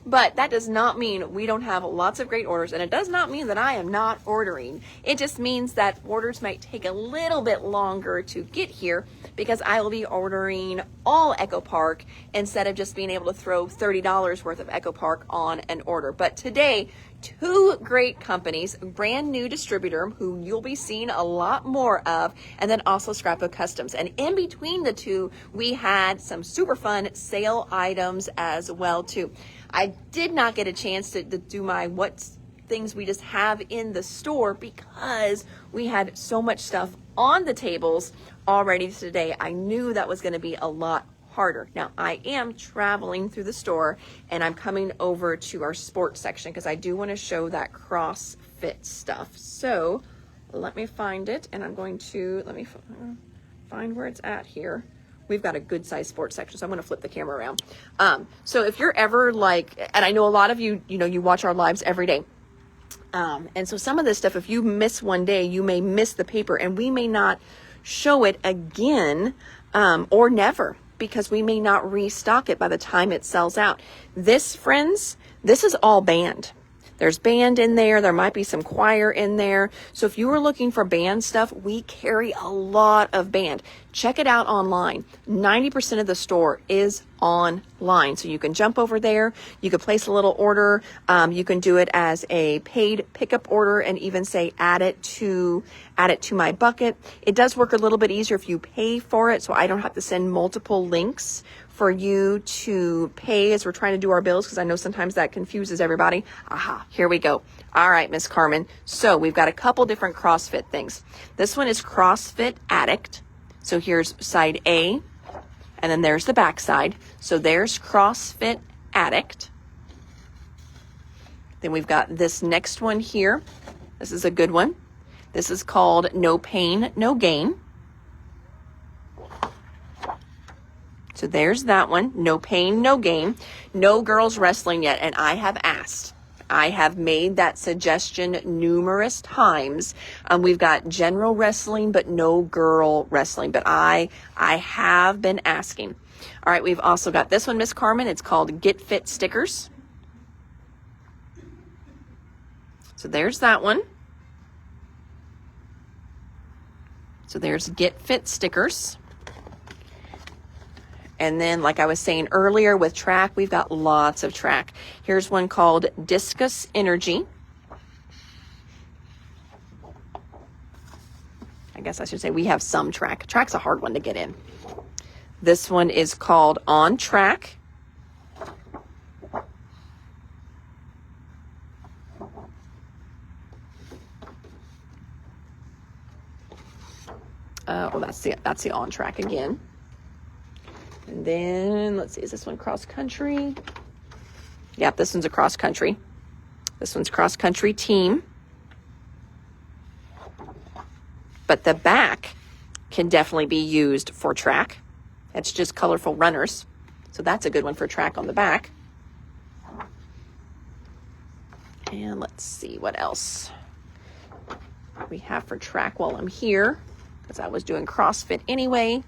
But that does not mean we don't have lots of great orders. And it does not mean that I am not ordering. It just means that orders might take a little bit longer to get here because I will be ordering all Echo Park instead of just being able to throw $30 worth of Echo Park on an order. But today, two great companies, brand new distributor who you'll be seeing a lot more of, and then also Scrapbook Customs. And in between the two, we had some super fun sale items as well too. I did not get a chance to do my what things we just have in the store because we had so much stuff on the tables already today. I knew that was going to be a lot harder. Now I am traveling through the store and I'm coming over to our sports section because I do want to show that CrossFit stuff. So let me find it and I'm going to, let me find where it's at here. We've got a good size sports section, so I'm going to flip the camera around. So if you're ever like, and I know a lot of you, you watch our lives every day. And so some of this stuff, if you miss one day, you may miss the paper and we may not show it again or never, because we may not restock it by the time it sells out. This, friends, this is all band. There's band in there. There might be some choir in there. So if you were looking for band stuff, we carry a lot of band. Check it out online. 90% of the store is online. So you can jump over there. You can place a little order. You can do it as a paid pickup order and even say add it to my bucket. It does work a little bit easier if you pay for it. So I don't have to send multiple links for you to pay as we're trying to do our bills, because I know sometimes that confuses everybody. Aha, here we go. All right, Miss Carmen. So we've got a couple different CrossFit things. This one is CrossFit Addict. So here's side A, and then there's the back side. So there's CrossFit Addict. Then we've got this next one here. This is a good one. This is called No Pain, No Gain. So there's that one. No pain, no gain. No girls wrestling yet. And I have asked. I have made that suggestion numerous times. We've got general wrestling, but no girl wrestling. But I have been asking. All right, we've also got this one, Miss Carmen. It's called Get Fit Stickers. So there's that one. So there's Get Fit Stickers. And then, like I was saying earlier with track, we've got lots of track. Here's one called Discus Energy. I guess I should say we have some track. Track's a hard one to get in. This one is called On Track. Oh, that's the On Track again. And then, let's see, is this one cross country? Yep, this one's a cross country. This one's cross country team. But the back can definitely be used for track. It's just colorful runners. So that's a good one for track on the back. And let's see what else we have for track while I'm here, because I was doing CrossFit anyway.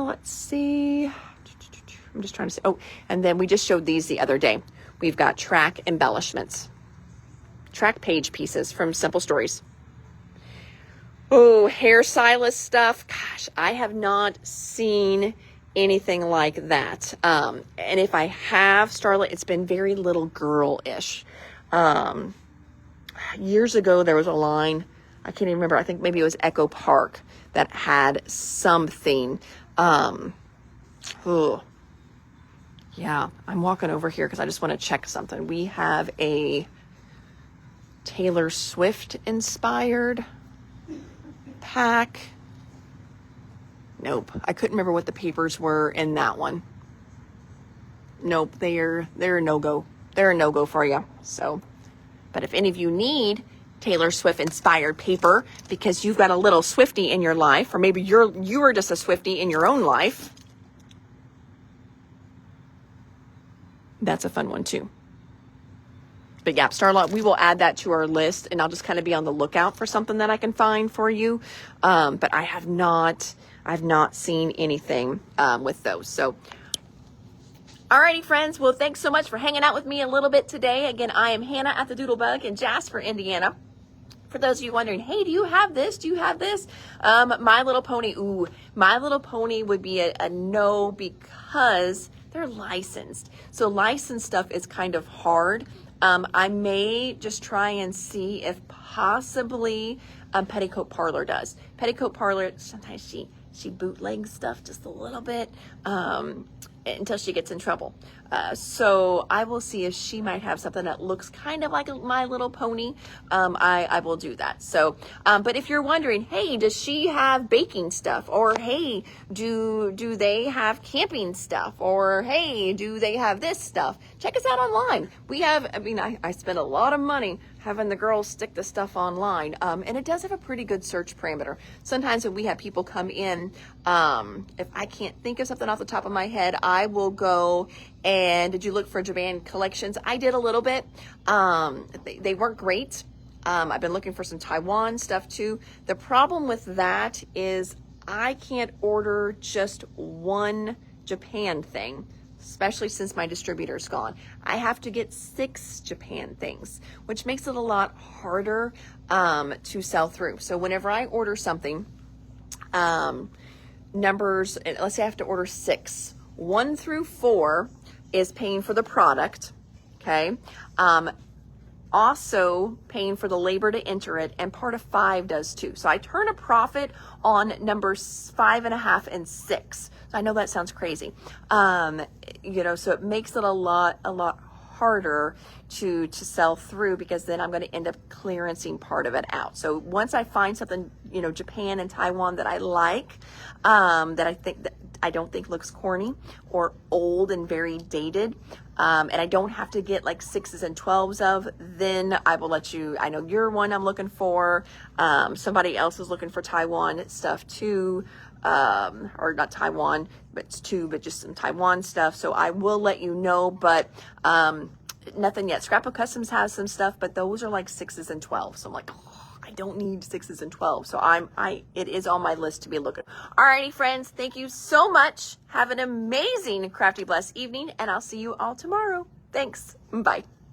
Let's see. I'm just trying to say, oh, and then we just showed these the other day. We've got track embellishments, track page pieces from Simple Stories. Oh, hairstylist stuff. Gosh, I have not seen anything like that. And if I have, Starlet, it's been very little girl-ish. Years ago, there was a line, I can't even remember. I think maybe it was Echo Park that had something. Yeah, I'm walking over here because I just want to check something. We have a Taylor Swift inspired pack. Nope. I couldn't remember what the papers were in that one. Nope, they're a no-go. They're a no-go for you. So, but if any of you need Taylor Swift inspired paper because you've got a little Swiftie in your life, or maybe you are just a Swiftie in your own life, that's a fun one too. But yeah, Starlot, we will add that to our list, and I'll just kind of be on the lookout for something that I can find for you. But I've not seen anything with those. So, alrighty, friends. Well, thanks so much for hanging out with me a little bit today. Again, I am Hannah at the Doodlebug in Jasper, Indiana. For those of you wondering, hey, do you have this? Do you have this? My Little Pony. Ooh, My Little Pony would be a no because they're licensed. So licensed stuff is kind of hard. I may just try and see if possibly Petticoat Parlor does. Petticoat Parlor, sometimes she bootlegs stuff just a little bit until she gets in trouble. So I will see if she might have something that looks kind of like My Little Pony. I will do that. So, but if you're wondering, hey, does she have baking stuff? Or hey, do they have camping stuff? Or hey, do they have this stuff? Check us out online. We have, I spend a lot of money having the girls stick the stuff online. And it does have a pretty good search parameter. Sometimes when we have people come in, if I can't think of something off the top of my head, I will go and did you look for Japan collections? I did a little bit. They weren't great. I've been looking for some Taiwan stuff too. The problem with that is I can't order just one Japan thing, especially since my distributor's gone. I have to get 6 Japan things, which makes it a lot harder to sell through. So whenever I order something, numbers, let's say I have to order 6. 1 through 4 is paying for the product, okay? Also paying for the labor to enter it, and part of 5 does too. So I turn a profit on numbers 5.5 and 6. So I know that sounds crazy, so it makes it a lot harder to sell through, because then I'm going to end up clearancing part of it out. So once I find something, Japan and Taiwan that I like, that I don't think looks corny or old and very dated, and I don't have to get like 6s and 12s of, then I will let you, I know you're one I'm looking for, somebody else is looking for Taiwan stuff too, or not Taiwan, but just some Taiwan stuff. So I will let you know, but nothing yet. Scrapbook Customs has some stuff, but those are like 6s and 12s. So I'm like, I don't need 6s and 12s. So it is on my list to be looking. Alrighty, friends. Thank you so much. Have an amazing crafty blessed evening, and I'll see you all tomorrow. Thanks. Bye.